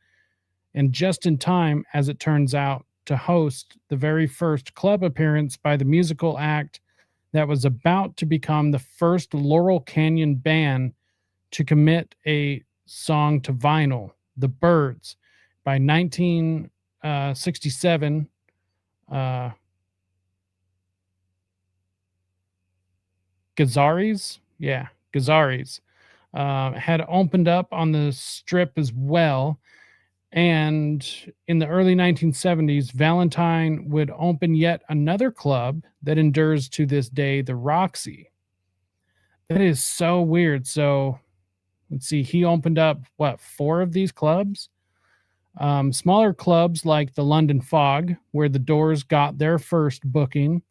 and just in time, as it turns out, to host the very first club appearance by the musical act that was about to become the first Laurel Canyon band to commit a song to vinyl, The Byrds. By 1967, Gazaris had opened up on the Strip as well. And in the early 1970s, Valentine would open yet another club that endures to this day, the Roxy. That is so weird. So let's see, he opened up, 4 of these clubs? Smaller clubs like the London Fog, where the Doors got their first booking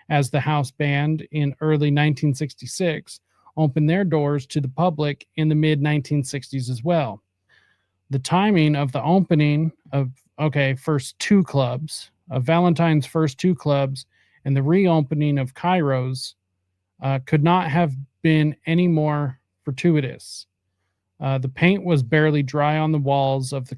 as the house band in early 1966, opened their doors to the public in the mid-1960s as well. The timing of the opening of, first 2 clubs, of Valentine's first 2 clubs, and the reopening of Cairo's could not have been any more fortuitous. The paint was barely dry on the walls of the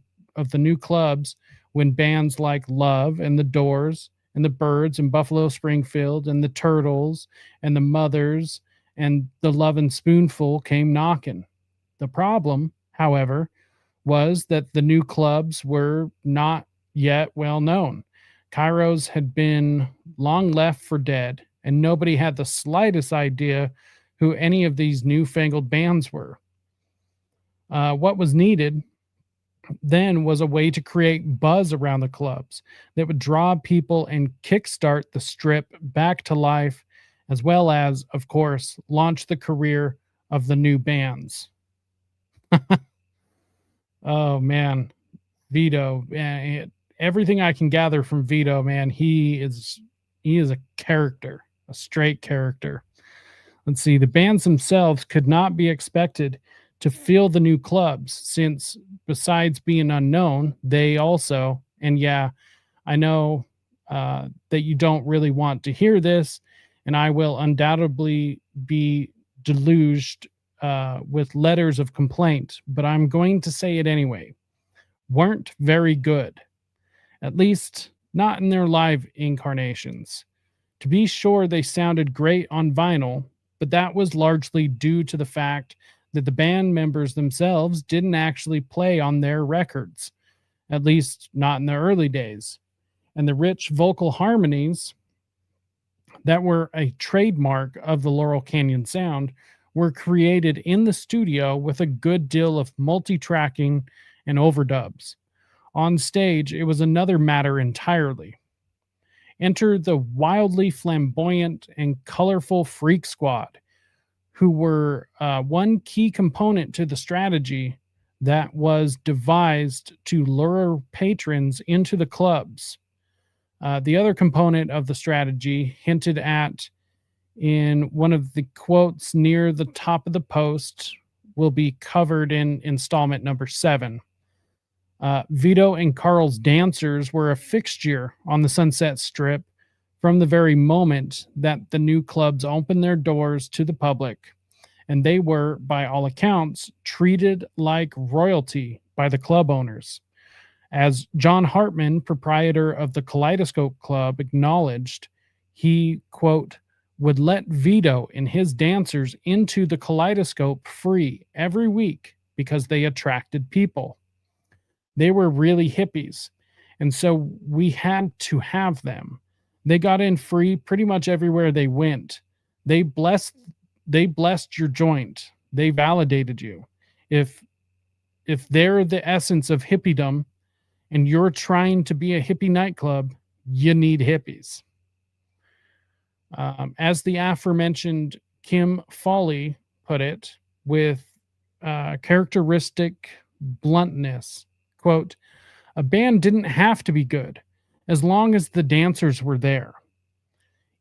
new clubs when bands like Love and the Doors and the Byrds and Buffalo Springfield and the Turtles and the Mothers and the Love and Spoonful came knocking. The problem, however, was that the new clubs were not yet well known. Cairo's had been long left for dead, and nobody had the slightest idea who any of these newfangled bands were. What was needed then was a way to create buzz around the clubs that would draw people and kickstart the Strip back to life, as well as, of course, launch the career of the new bands. Oh, man. Vito. Everything I can gather from Vito, man, he is a character, a straight character. Let's see. The bands themselves could not be expected to fill the new clubs, since besides being unknown, they also, and yeah, I know that you don't really want to hear this, and I will undoubtedly be deluged with letters of complaint, but I'm going to say it anyway, weren't very good, at least not in their live incarnations. To be sure, they sounded great on vinyl, but that was largely due to the fact that the band members themselves didn't actually play on their records, at least not in the early days. And the rich vocal harmonies that were a trademark of the Laurel Canyon sound were created in the studio with a good deal of multi-tracking and overdubs. On stage, it was another matter entirely. Enter the wildly flamboyant and colorful Freak Squad, who were one key component to the strategy that was devised to lure patrons into the clubs. The other component of the strategy, hinted at in one of the quotes near the top of the post, will be covered in installment number 7. Vito and Carl's dancers were a fixture on the Sunset Strip from the very moment that the new clubs opened their doors to the public, and they were, by all accounts, treated like royalty by the club owners. As John Hartman, proprietor of the Kaleidoscope Club, acknowledged, he, quote, would let Vito and his dancers into the Kaleidoscope free every week because they attracted people. They were really hippies, and so we had to have them. They got in free pretty much everywhere they went. They blessed your joint. They validated you. If they're the essence of hippiedom and you're trying to be a hippie nightclub, you need hippies. As the aforementioned Kim Foley put it with characteristic bluntness, quote, a band didn't have to be good as long as the dancers were there.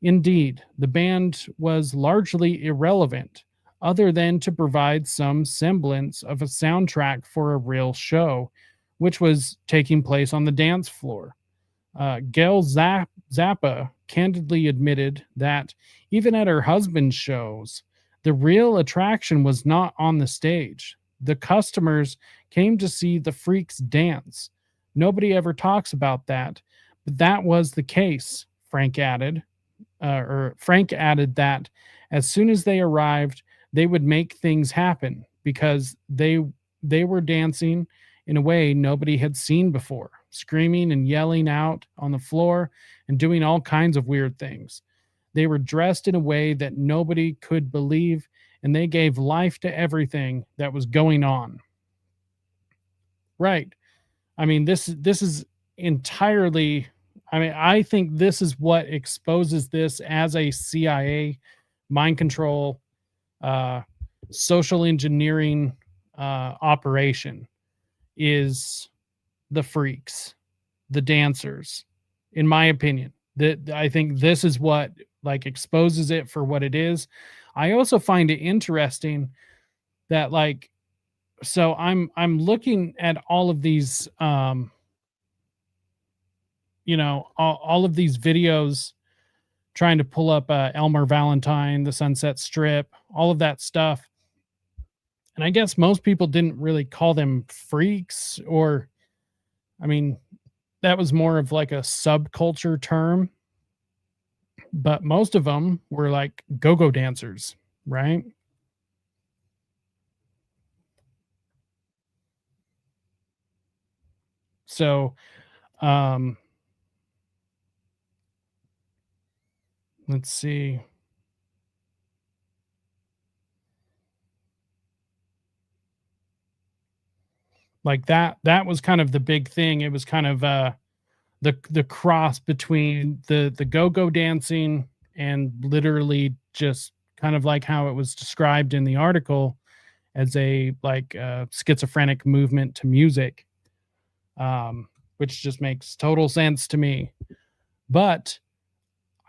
Indeed, the band was largely irrelevant other than to provide some semblance of a soundtrack for a real show, which was taking place on the dance floor. Gail Zappa candidly admitted that even at her husband's shows, the real attraction was not on the stage. The customers came to see the freaks dance. Nobody ever talks about that, but that was the case, Frank added. Frank added that as soon as they arrived, they would make things happen because they were dancing in a way nobody had seen before, screaming and yelling out on the floor and doing all kinds of weird things. They were dressed in a way that nobody could believe, and they gave life to everything that was going on. Right. I mean, this is entirely, I think this is what exposes this as a CIA mind control, social engineering operation, is the freaks, the dancers, in my opinion. That I think this is what like exposes it for what it is. I also find it interesting that like, so I'm looking at all of these all of these videos, trying to pull up Elmer Valentine, the Sunset Strip, all of that stuff. And I guess most people didn't really call them freaks, or, I mean, that was more of like a subculture term. But most of them were like go-go dancers, right? So, let's see. Like that was kind of the big thing. It was kind of the cross between the go-go dancing and literally just kind of like how it was described in the article as a like schizophrenic movement to music, which just makes total sense to me. But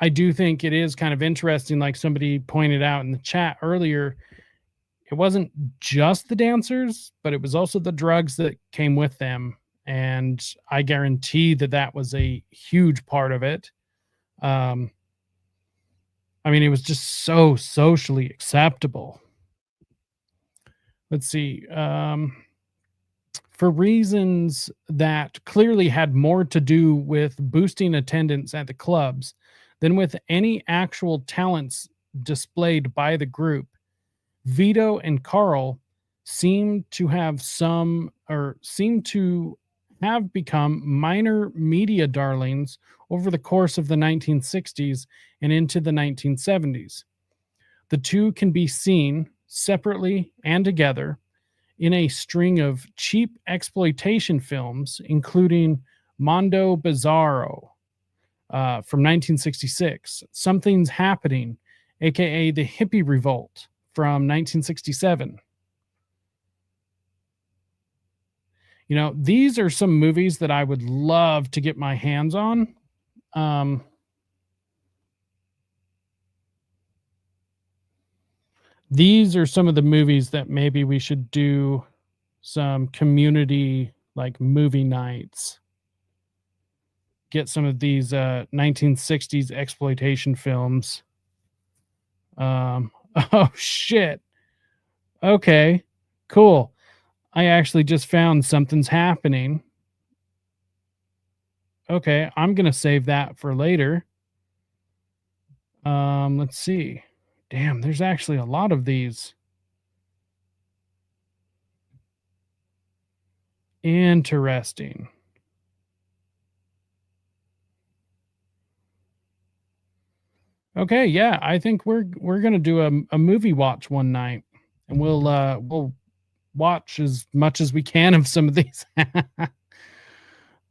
I do think it is kind of interesting, like somebody pointed out in the chat earlier, it wasn't just the dancers, but it was also the drugs that came with them. And I guarantee that was a huge part of it. I mean, it was just so socially acceptable. Let's see. For reasons that clearly had more to do with boosting attendance at the clubs than with any actual talents displayed by the group, Vito and Carl seem to have become minor media darlings over the course of the 1960s and into the 1970s. The two can be seen separately and together in a string of cheap exploitation films, including Mondo Bizarro from 1966, Something's Happening, aka The Hippie Revolt from 1967. You know, these are some movies that I would love to get my hands on. These are some of the movies that maybe we should do some community like movie nights. Get some of these 1960s exploitation films. Oh shit. Okay, cool. I actually just found Something's Happening. Okay, I'm gonna save that for later. Let's see. Damn, there's actually a lot of these. Interesting. Okay, yeah, I think we're gonna do a movie watch one night, and we'll watch as much as we can of some of these.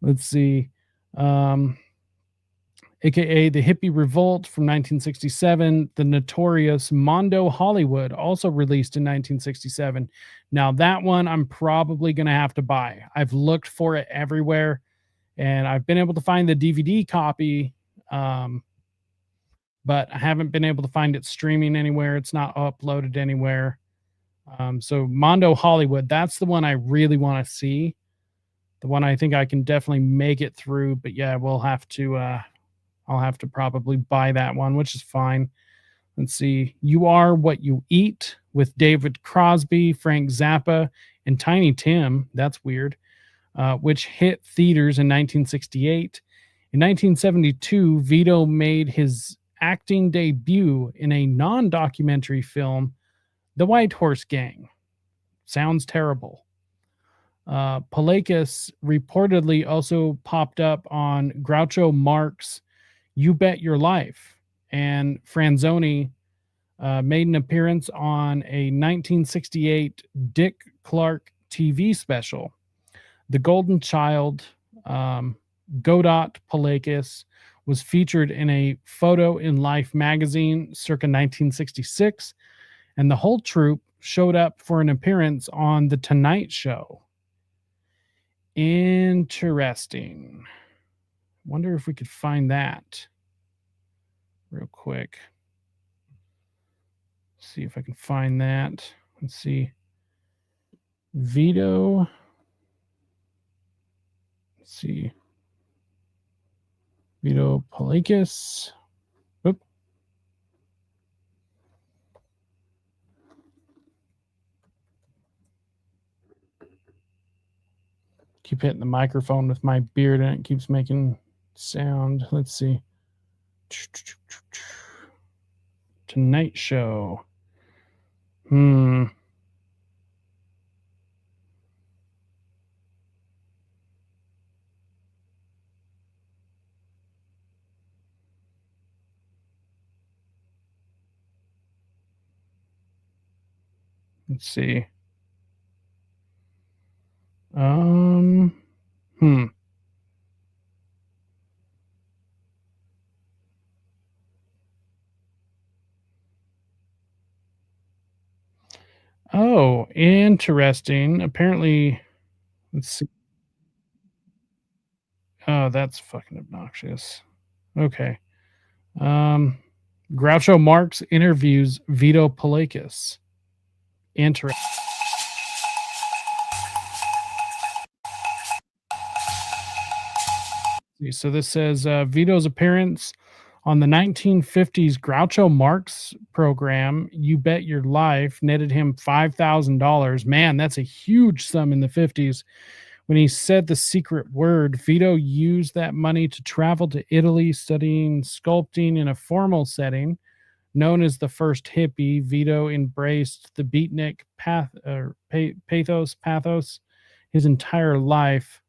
Let's see. AKA The Hippie Revolt from 1967, the notorious Mondo Hollywood, also released in 1967. Now, that one I'm probably going to have to buy. I've looked for it everywhere, and I've been able to find the DVD copy, but I haven't been able to find it streaming anywhere. It's not uploaded anywhere. So Mondo Hollywood, that's the one I really want to see. The one I think I can definitely make it through, but yeah, we'll have to, I'll have to probably buy that one, which is fine. Let's see. You Are What You Eat with David Crosby, Frank Zappa, and Tiny Tim. That's weird. Which hit theaters in 1968. In 1972, Vito made his acting debut in a non-documentary film, The White Horse Gang. Sounds terrible. Palakas reportedly also popped up on Groucho Marx' You Bet Your Life, and Franzoni made an appearance on a 1968 Dick Clark TV special. The Golden Child, Godot Palakas, was featured in a Photo in Life magazine circa 1966, and the whole troupe showed up for an appearance on The Tonight Show. Interesting. Wonder if we could find that real quick. See if I can find that. Let's see. Vito. Let's see. Vito Palakas. Oop. Keep hitting the microphone with my beard and it keeps making sound. Let's see. Tonight Show. Let's see. Oh, interesting. Apparently, let's see. Oh, that's fucking obnoxious. Okay. Groucho Marx interviews Vito Palakas. Interesting. So this says Vito's appearance on the 1950s Groucho Marx program, You Bet Your Life, netted him $5,000. Man, that's a huge sum in the 50s. When he said the secret word, Vito used that money to travel to Italy, studying sculpting in a formal setting. Known as the first hippie, Vito embraced the beatnik pathos his entire life.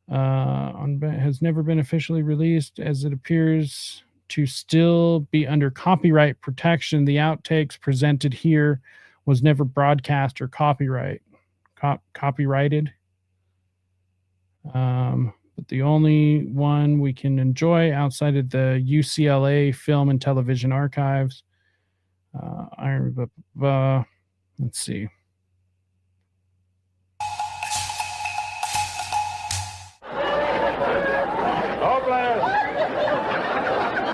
Has never been officially released, as it appears to still be under copyright protection. The outtakes presented here was never broadcast or copyrighted. But the only one we can enjoy outside of the UCLA Film and Television Archives. Let's see.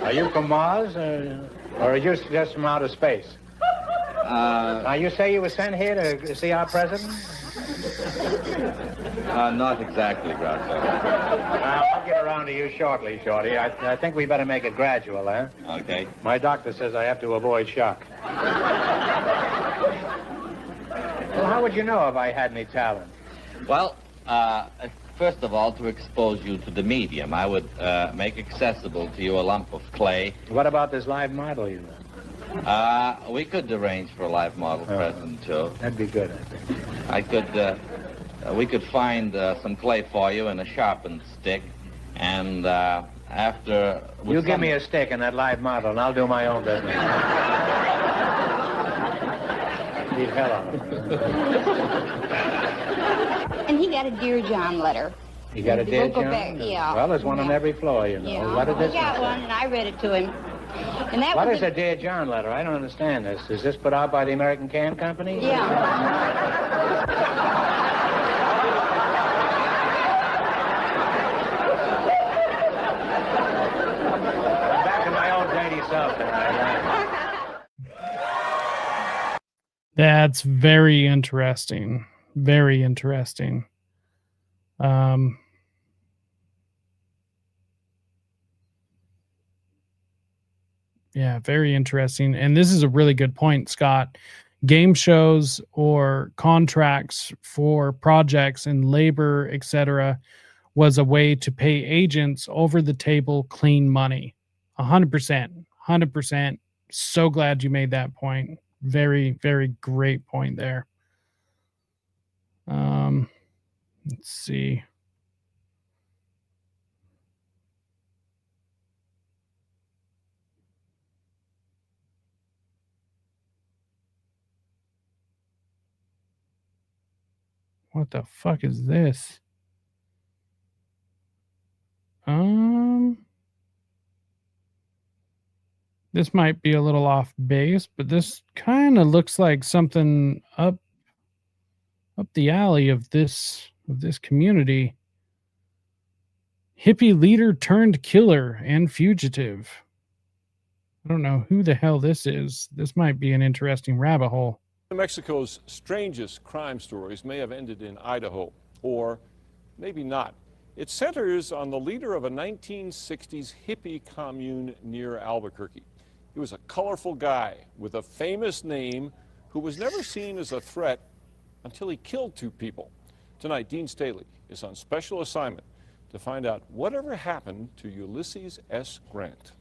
Are you from Mars, or are you just from outer space? Now, you say you were sent here to see our president? Not exactly, Groucho. I'll get around to you shortly, Shorty. I think we better make it gradual, eh? Okay. My doctor says I have to avoid shock. Well, how would you know if I had any talent? Well, first of all, to expose you to the medium, I would make accessible to you a lump of clay. What about this live model you know? We could arrange for a live model present, too. That'd be good, I think. We could find some clay for you and a sharpened stick, and after... You give me a stick and that live model, and I'll do my own business. Leave hell on it. And he got a Dear John letter. You got a Dear John? Yeah. Well, there's one on every floor, you know. Yeah. What did this He got one, and I read it to him. And that What was is a Dear John letter? I don't understand this. Is this put out by the American Can Company? Yeah. I'm back to my old dirty self tonight. That's very interesting. Very interesting. Yeah, very interesting. And this is a really good point, Scott. Game shows or contracts for projects and labor, etc., was a way to pay agents over the table clean money. 100%. 100%. So glad you made that point. Very, very great point there. Let's see. What the fuck is this? This might be a little off base, but this kind of looks like something up the alley of this community. Hippie leader turned killer and fugitive. I don't know who the hell this is. This might be an interesting rabbit hole. Mexico's strangest crime stories may have ended in Idaho, or maybe not. It centers on the leader of a 1960s hippie commune near Albuquerque. He was a colorful guy with a famous name who was never seen as a threat until he killed 2 people. Tonight, Dean Staley is on special assignment to find out whatever happened to Ulysses S. Grant.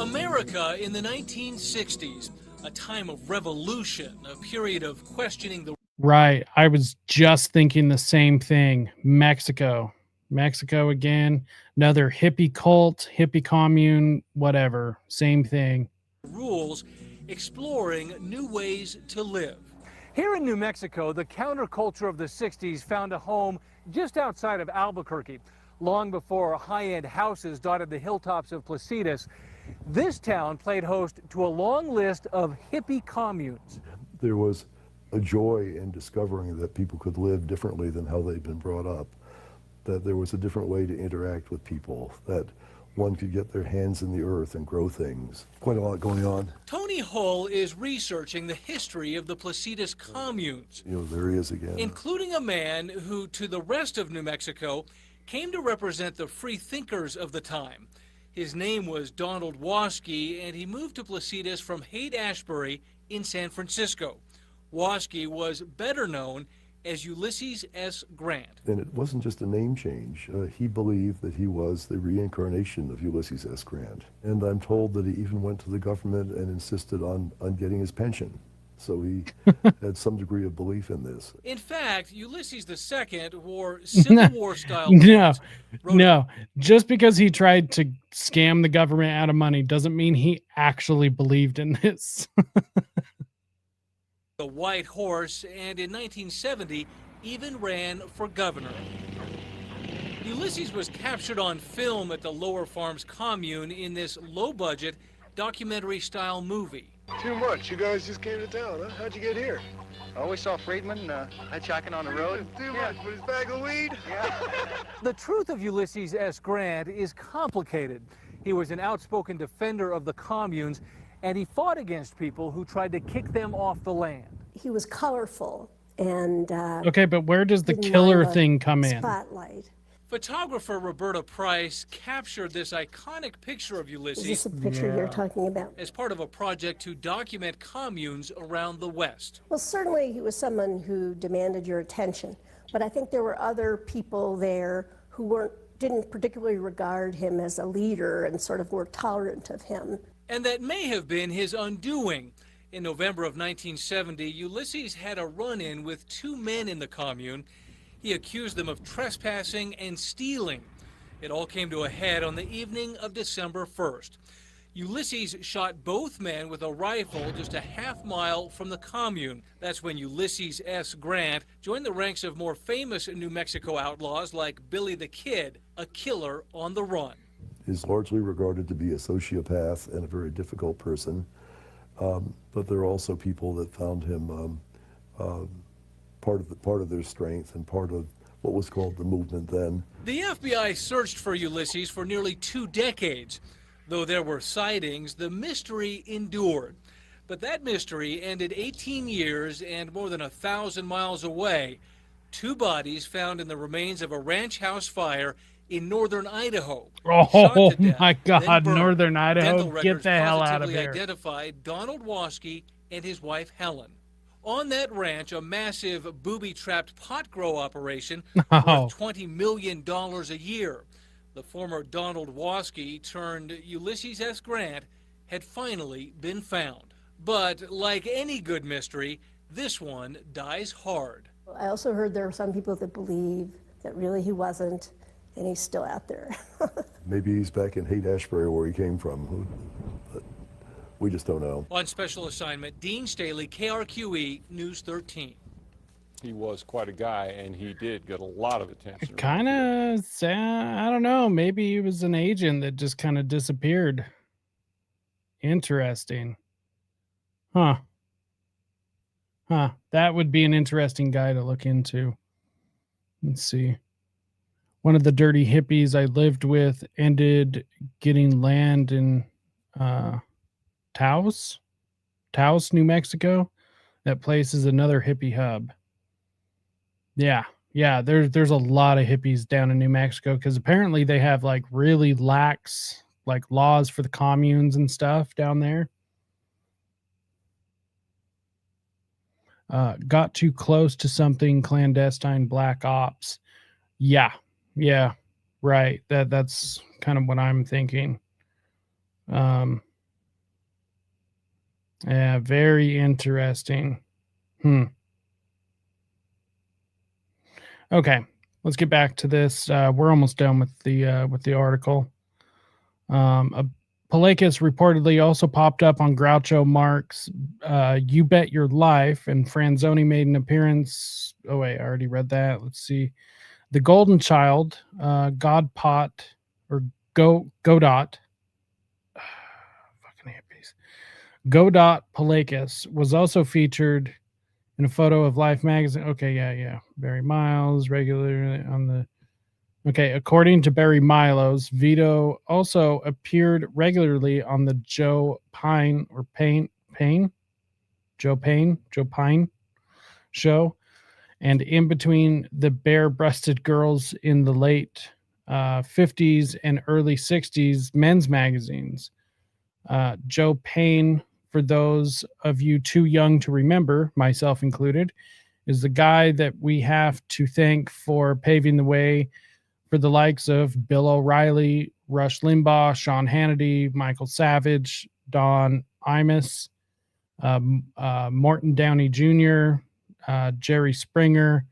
America in the 1960s, a time of revolution, a period of questioning the... Right. I was just thinking the same thing. Mexico again, another hippie cult, hippie commune, whatever. Same thing. rules, exploring new ways to live. Here in New Mexico, the counterculture of the 60s found a home just outside of Albuquerque. Long before high-end houses dotted the hilltops of Placitas, this town played host to a long list of hippie communes. There was a joy in discovering that people could live differently than how they'd been brought up, that there was a different way to interact with people, that one could get their hands in the earth and grow things. Quite a lot going on. Tony Hull is researching the history of the Placitas communes. You know, there he is again. Including a man who, to the rest of New Mexico, came to represent the free thinkers of the time. His name was Donald Wasky, and he moved to Placitas from Haight-Ashbury in San Francisco. Wasky was better known as Ulysses S. Grant. And it wasn't just a name change. He believed that he was the reincarnation of Ulysses S. Grant. And I'm told that he even went to the government and insisted on getting his pension. So he had some degree of belief in this. In fact, Ulysses II wore Civil War style No, pants. no. Just because he tried to scam the government out of money doesn't mean he actually believed in this. The White Horse, and in 1970 even ran for governor. Ulysses was captured on film at the Lower Farms commune in this low-budget documentary-style movie. Too much. You guys just came to town, huh? How'd you get here? Oh, we saw Friedman hitchhiking on the road. Too much for his bag of weed? The truth of Ulysses S. Grant is complicated. He was an outspoken defender of the communes, and he fought against people who tried to kick them off the land. He was colorful and Okay, but where does the didn't killer mind the thing come in? spotlight. Photographer Roberta Price captured this iconic picture of Ulysses. Is this a picture you're talking about? As part of a project to document communes around the West. Well, certainly he was someone who demanded your attention, but I think there were other people there who didn't particularly regard him as a leader and sort of were tolerant of him. And that may have been his undoing. In November of 1970, Ulysses had a run-in with two men in the commune. He accused them of trespassing and stealing. It all came to a head on the evening of December 1st. Ulysses shot both men with a rifle just a half-mile from the commune. That's when Ulysses S. Grant joined the ranks of more famous New Mexico outlaws like Billy the Kid, a killer on the run. He's largely regarded to be a sociopath and a very difficult person, but there are also people that found him part of their strength and part of what was called the movement then. The FBI searched for Ulysses for nearly 2 decades. Though there were sightings, the mystery endured. But that mystery ended 18 years and more than 1,000 miles away. 2 bodies found in the remains of a ranch house fire in northern Idaho. Oh my God, northern Idaho, Dental get the records hell out of positively here. identified Donald Waskey and his wife Helen. On that ranch, a massive booby-trapped pot grow operation Oh. worth $20 million a year. The former Donald Waskey turned Ulysses S. Grant had finally been found. But like any good mystery, this one dies hard. I also heard there were some people that believe that really he wasn't, and he's still out there. Maybe he's back in Haight-Ashbury where he came from. But we just don't know. On special assignment, Dean Staley, KRQE News 13. He was quite a guy, and he did get a lot of attention. Kind of sad. I don't know. Maybe he was an agent that just kind of disappeared. Interesting. Huh. That would be an interesting guy to look into. Let's see. One of the dirty hippies I lived with ended getting land in Taos, New Mexico. That place is another hippie hub. Yeah. There's a lot of hippies down in New Mexico because apparently they have like really lax like laws for the communes and stuff down there. Got too close to something clandestine, black ops. Yeah, right. That's kind of what I'm thinking. Yeah, very interesting. Okay, let's get back to this. We're almost done with the article. Palacios reportedly also popped up on Groucho Marx' You Bet Your Life, and Franzoni made an appearance. Oh, wait, I already read that. Let's see. The Golden Child, Godot, fucking hippies. Godot Palacios was also featured in a photo of Life magazine. Okay, yeah. Barry Miles, regularly on the... Okay, according to Barry Milos, Vito also appeared regularly on the Joe Pine show, and in between the bare-breasted girls in the late 50s and early 60s men's magazines. Joe Payne, for those of you too young to remember, myself included, is the guy that we have to thank for paving the way for the likes of Bill O'Reilly, Rush Limbaugh, Sean Hannity, Michael Savage, Don Imus, Morton Downey Jr., Jerry Springer,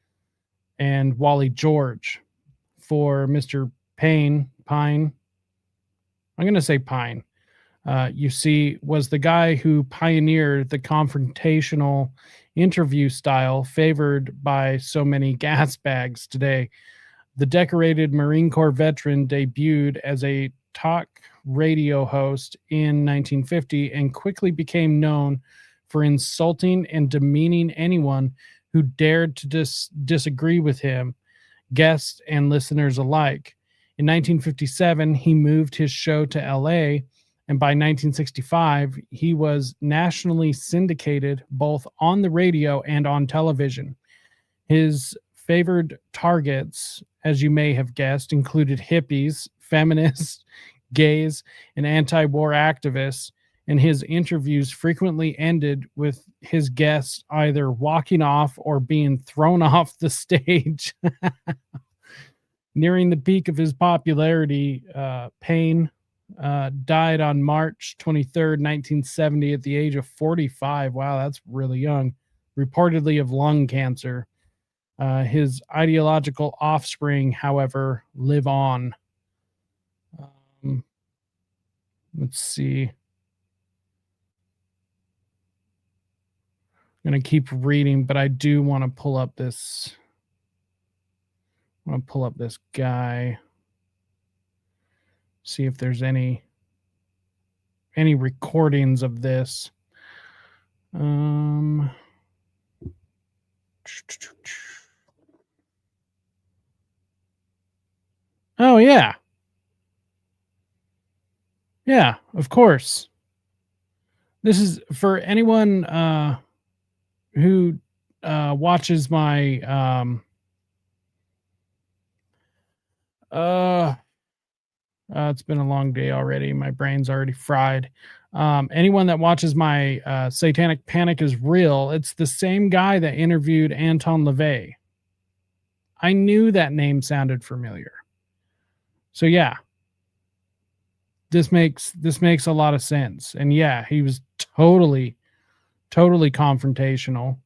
and Wally George. For Mr. Pine, I'm going to say Pine, you see, was the guy who pioneered the confrontational interview style favored by so many gas bags today. The decorated Marine Corps veteran debuted as a talk radio host in 1950 and quickly became known for insulting and demeaning anyone who dared to disagree with him, guests and listeners alike. In 1957, he moved his show to LA, and by 1965, he was nationally syndicated both on the radio and on television. His favored targets, as you may have guessed, included hippies, feminists, gays, and anti-war activists, and his interviews frequently ended with his guests either walking off or being thrown off the stage. Nearing the peak of his popularity, Payne died on March 23rd, 1970 at the age of 45. Wow, that's really young. Reportedly of lung cancer. His ideological offspring, however, live on. Let's see. I'm going to keep reading, but I do want to pull up this. I want to pull up this guy. See if there's any recordings of this. Oh yeah. Yeah, of course. This is for anyone who watches my it's been a long day already. My brain's already fried. Anyone that watches my Satanic Panic is Real, it's the same guy that interviewed Anton LaVey. I knew that name sounded familiar. So yeah, this makes a lot of sense. And yeah, he was totally confrontational.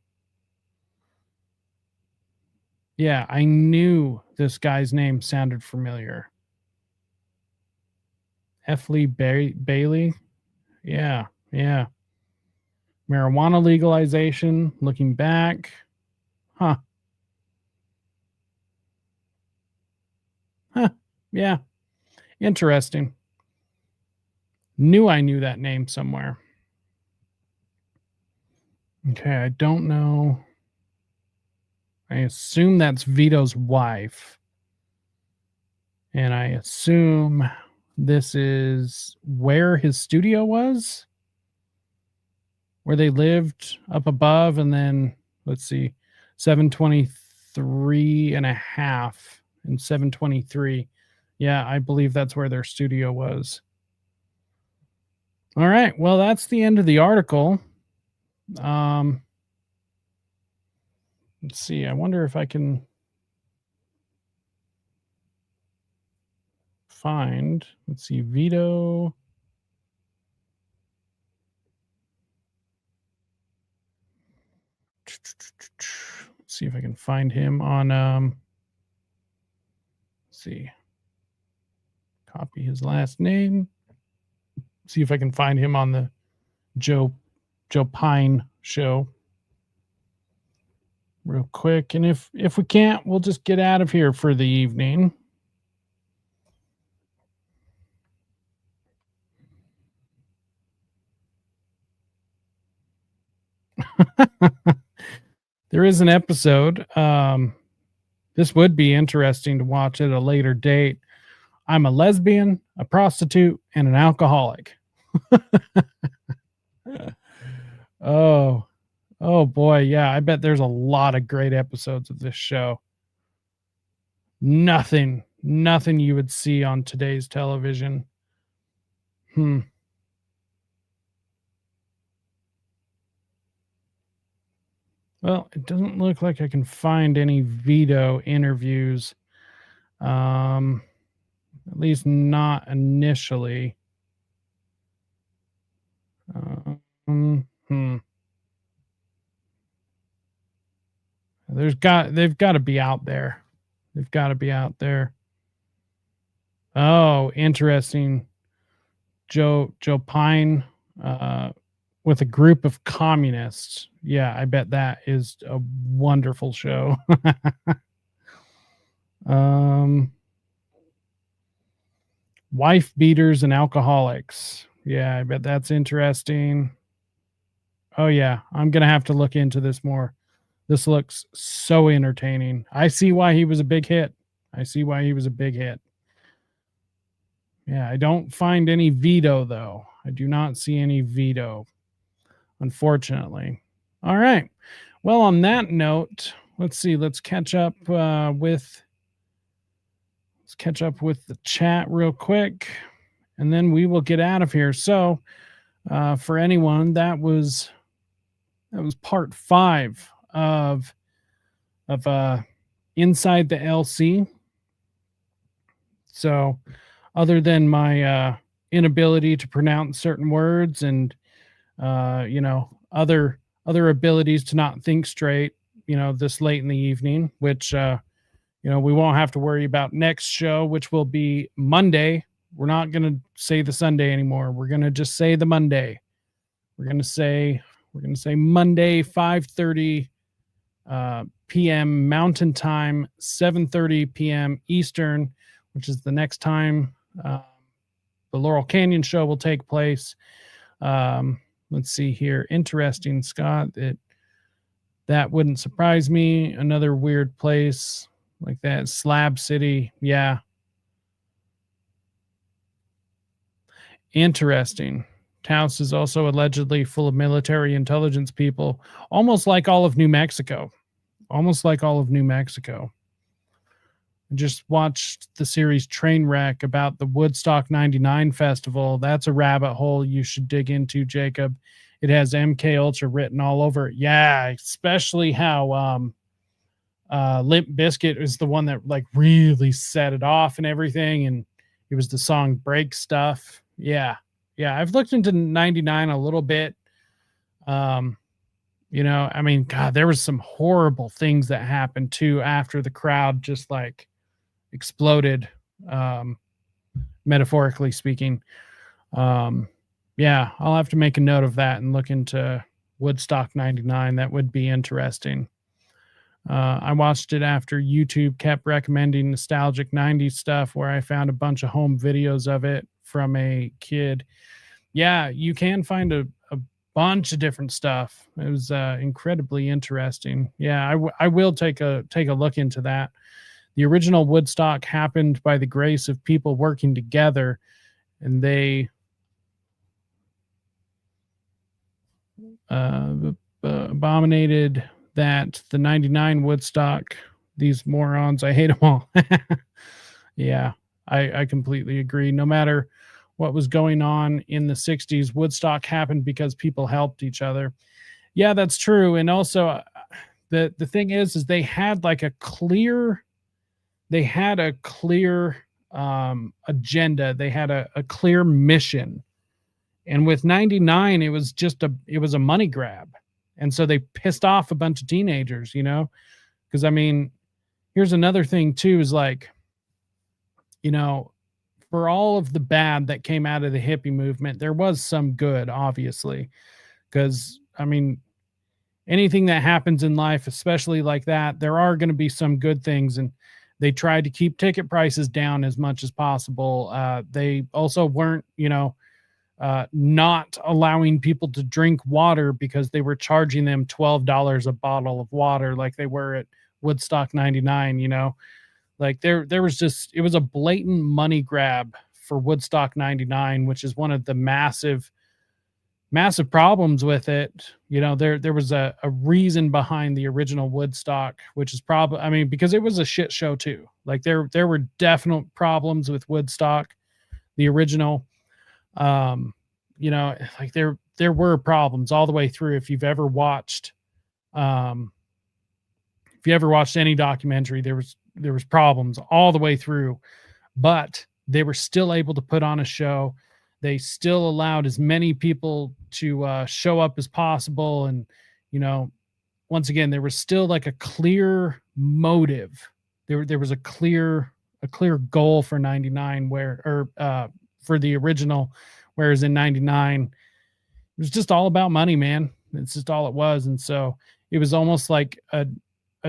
Yeah, I knew this guy's name sounded familiar. F. Lee Bailey. Yeah. Marijuana legalization, looking back. Huh. Yeah. Interesting. I knew that name somewhere. Okay, I don't know. I assume that's Vito's wife. And I assume this is where his studio was, where they lived up above, and then let's see, 723 and a half and 723. Yeah, I believe that's where their studio was. All right, well, that's the end of the article. Let's see, I wonder if I can find, let's see, Vito. Let's see if I can find him on, let's see, copy his last name. See if I can find him on the Joe Pine show real quick. And if we can't, we'll just get out of here for the evening. There is an episode. This would be interesting to watch at a later date. I'm a lesbian, a prostitute, and an alcoholic. Oh boy. Yeah, I bet there's a lot of great episodes of this show. Nothing you would see on today's television. Well, it doesn't look like I can find any veto interviews. At least not initially. Hmm. They've got to be out there. They've got to be out there. Oh, interesting. Joe Pine with a group of communists. Yeah, I bet that is a wonderful show. Wife beaters and alcoholics. Yeah, I bet that's interesting. Oh yeah, I'm going to have to look into this more. This looks so entertaining. I see why he was a big hit. Yeah, I don't find any veto, though. I do not see any veto, unfortunately. All right. Well, on that note, let's see. Let's catch up with the chat real quick, and then we will get out of here. So, for anyone, that was part 5 of Inside the LC. So, other than my inability to pronounce certain words and other abilities to not think straight, this late in the evening, which we won't have to worry about next show, which will be Monday. We're not going to say the Sunday anymore. We're going to just say the Monday. We're going to say Monday, 5:30 p.m. Mountain Time, 7:30 p.m. Eastern, which is the next time the Laurel Canyon show will take place. Let's see here. Interesting, Scott. That wouldn't surprise me. Another weird place like that. Slab City. Yeah. Interesting. Taos is also allegedly full of military intelligence people, almost like all of New Mexico. Just watched the series Trainwreck about the Woodstock 99 festival. That's a rabbit hole you should dig into, Jacob. It has MK Ultra written all over it. Yeah, especially how Limp Bizkit is the one that like really set it off and everything, and it was the song Break Stuff. Yeah, I've looked into 99 a little bit. I mean, God, there was some horrible things that happened too after the crowd just like exploded, metaphorically speaking. Yeah, I'll have to make a note of that and look into Woodstock 99. That would be interesting. I watched it after YouTube kept recommending nostalgic 90s stuff, where I found a bunch of home videos of it from a kid. Yeah, you can find a bunch of different stuff. It was incredibly interesting. Yeah, I will take a look into that. The original Woodstock happened by the grace of people working together, and they abominated that the 99 Woodstock, these morons, I hate them all. Yeah, I completely agree. No matter what was going on in the 60s, Woodstock happened because people helped each other. Yeah, that's true. And also the thing is they had like a clear agenda. They had a clear mission. And with 99, it was a money grab. And so they pissed off a bunch of teenagers, because I mean, here's another thing too, is like, for all of the bad that came out of the hippie movement, there was some good, obviously, because I mean, anything that happens in life, especially like that, there are going to be some good things. And they tried to keep ticket prices down as much as possible. They also weren't, not allowing people to drink water because they were charging them $12 a bottle of water, like they were at Woodstock 99, like there was it was a blatant money grab for Woodstock 99, which is one of the massive problems with it. There was a reason behind the original Woodstock, which is probably, I mean, because it was a shit show too. Like there were definite problems with Woodstock, the original. Like there were problems all the way through. If you've ever watched If you ever watched any documentary, there was problems all the way through, but they were still able to put on a show. They still allowed as many people to show up as possible. And, once again, there was still like a clear motive. There was a clear goal for 99 for the original, whereas in 99, it was just all about money, man. It's just all it was. And so it was almost like a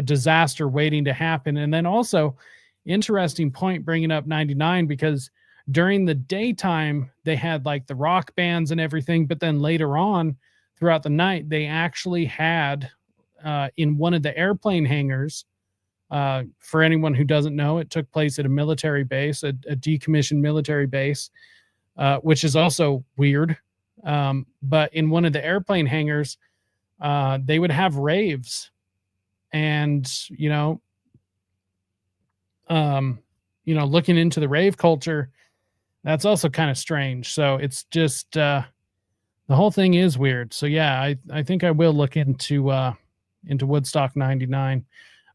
disaster waiting to happen. And then also, interesting point bringing up 99, because during the daytime they had like the rock bands and everything, but then later on throughout the night they actually had in one of the airplane hangars, for anyone who doesn't know, it took place at a military base, a decommissioned military base, which is also weird. But in one of the airplane hangars, they would have raves. And, looking into the rave culture, that's also kind of strange. So it's just, the whole thing is weird. So yeah, I think I will look into Woodstock 99.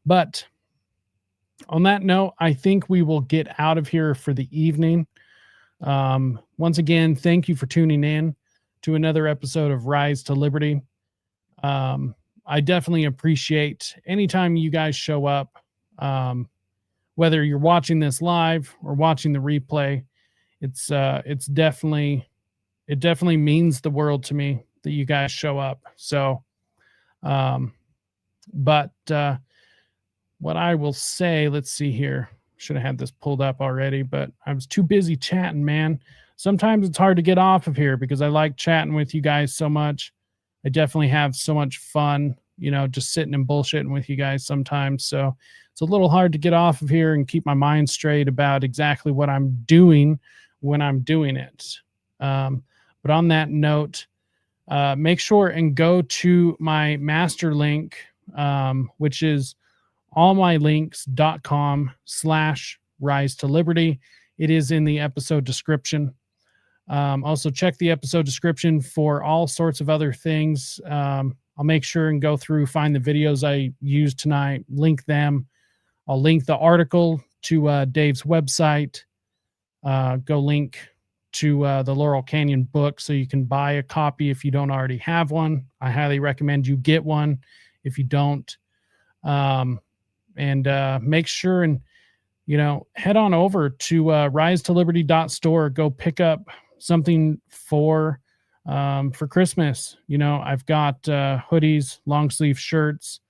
But on that note, I think we will get out of here for the evening. Once again, thank you for tuning in to another episode of Rise to Liberty. I definitely appreciate anytime you guys show up, whether you're watching this live or watching the replay. It definitely means the world to me that you guys show up. So, but what I will say, let's see here. Should have had this pulled up already, but I was too busy chatting, man. Sometimes it's hard to get off of here because I like chatting with you guys so much. I definitely have so much fun, just sitting and bullshitting with you guys sometimes. So it's a little hard to get off of here and keep my mind straight about exactly what I'm doing when I'm doing it. But on that note, make sure and go to my master link, which is allmylinks.com/rise to liberty. It is in the episode description. Also check the episode description for all sorts of other things. I'll make sure and go through, find the videos I used tonight, link them. I'll link the article to Dave's website. Go link to the Laurel Canyon book so you can buy a copy if you don't already have one. I highly recommend you get one if you don't. And make sure and, head on over to risetoliberty.store. Go pick up something for Christmas. I've got hoodies, long sleeve shirts,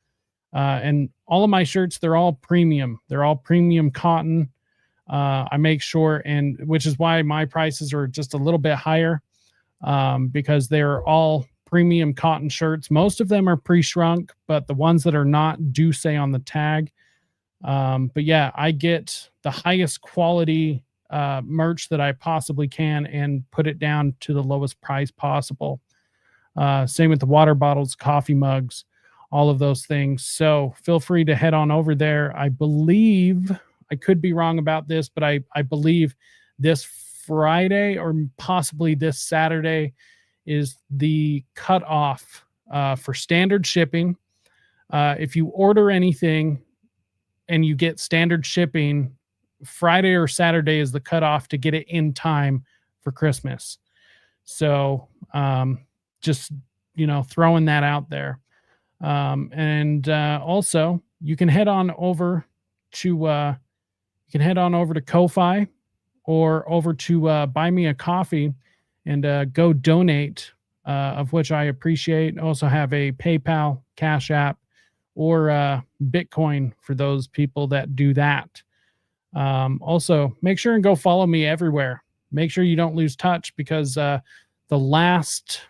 and all of my shirts, they're all premium. They're all premium cotton. I make sure, and which is why my prices are just a little bit higher, because they're all premium cotton shirts. Most of them are pre-shrunk, but the ones that are not do say on the tag. But yeah, I get the highest quality merch that I possibly can and put it down to the lowest price possible. Same with the water bottles, coffee mugs, all of those things. So feel free to head on over there. I believe, I could be wrong about this, but I believe this Friday or possibly this Saturday is the cutoff for standard shipping. If you order anything and you get standard shipping, Friday or Saturday is the cutoff to get it in time for Christmas. So just, throwing that out there. And also you can head on over to Ko-Fi or over to Buy Me a Coffee and go donate, of which I appreciate. Also have a PayPal, Cash App, or Bitcoin for those people that do that. Also, make sure and go follow me everywhere. Make sure you don't lose touch, because the last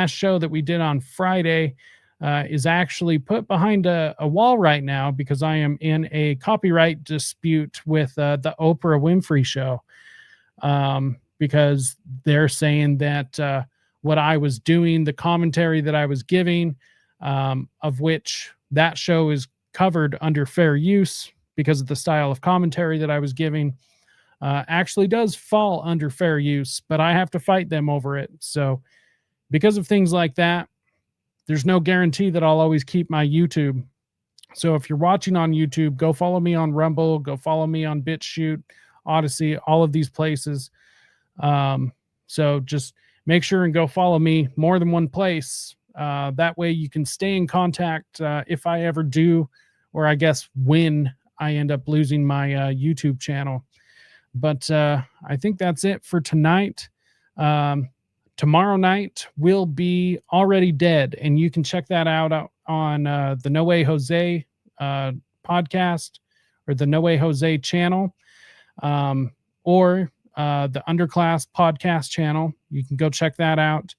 show that we did on Friday is actually put behind a wall right now because I am in a copyright dispute with the Oprah Winfrey Show, because they're saying that what I was doing, the commentary that I was giving, of which that show is covered under fair use because of the style of commentary that I was giving, actually does fall under fair use, but I have to fight them over it. So because of things like that, there's no guarantee that I'll always keep my YouTube. So if you're watching on YouTube, go follow me on Rumble, go follow me on BitChute, Odyssey, all of these places. So just make sure and go follow me more than one place. That way you can stay in contact if I ever do, or I guess when I end up losing my YouTube channel. But I think that's it for tonight. Tomorrow night will be Already Dead, and you can check that out on the No Way Jose podcast or the No Way Jose channel, or the Underclass podcast channel. You can go check that out.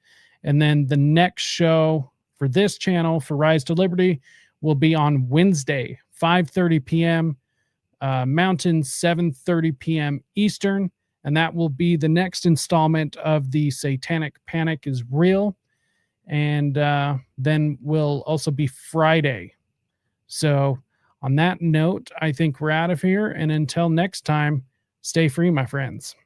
And then the next show for this channel for Rise to Liberty will be on Wednesday, 5:30 p.m. Mountain, 7:30 p.m. Eastern. And that will be the next installment of the Satanic Panic is Real. And then will also be Friday. So on that note, I think we're out of here. And until next time, stay free, my friends.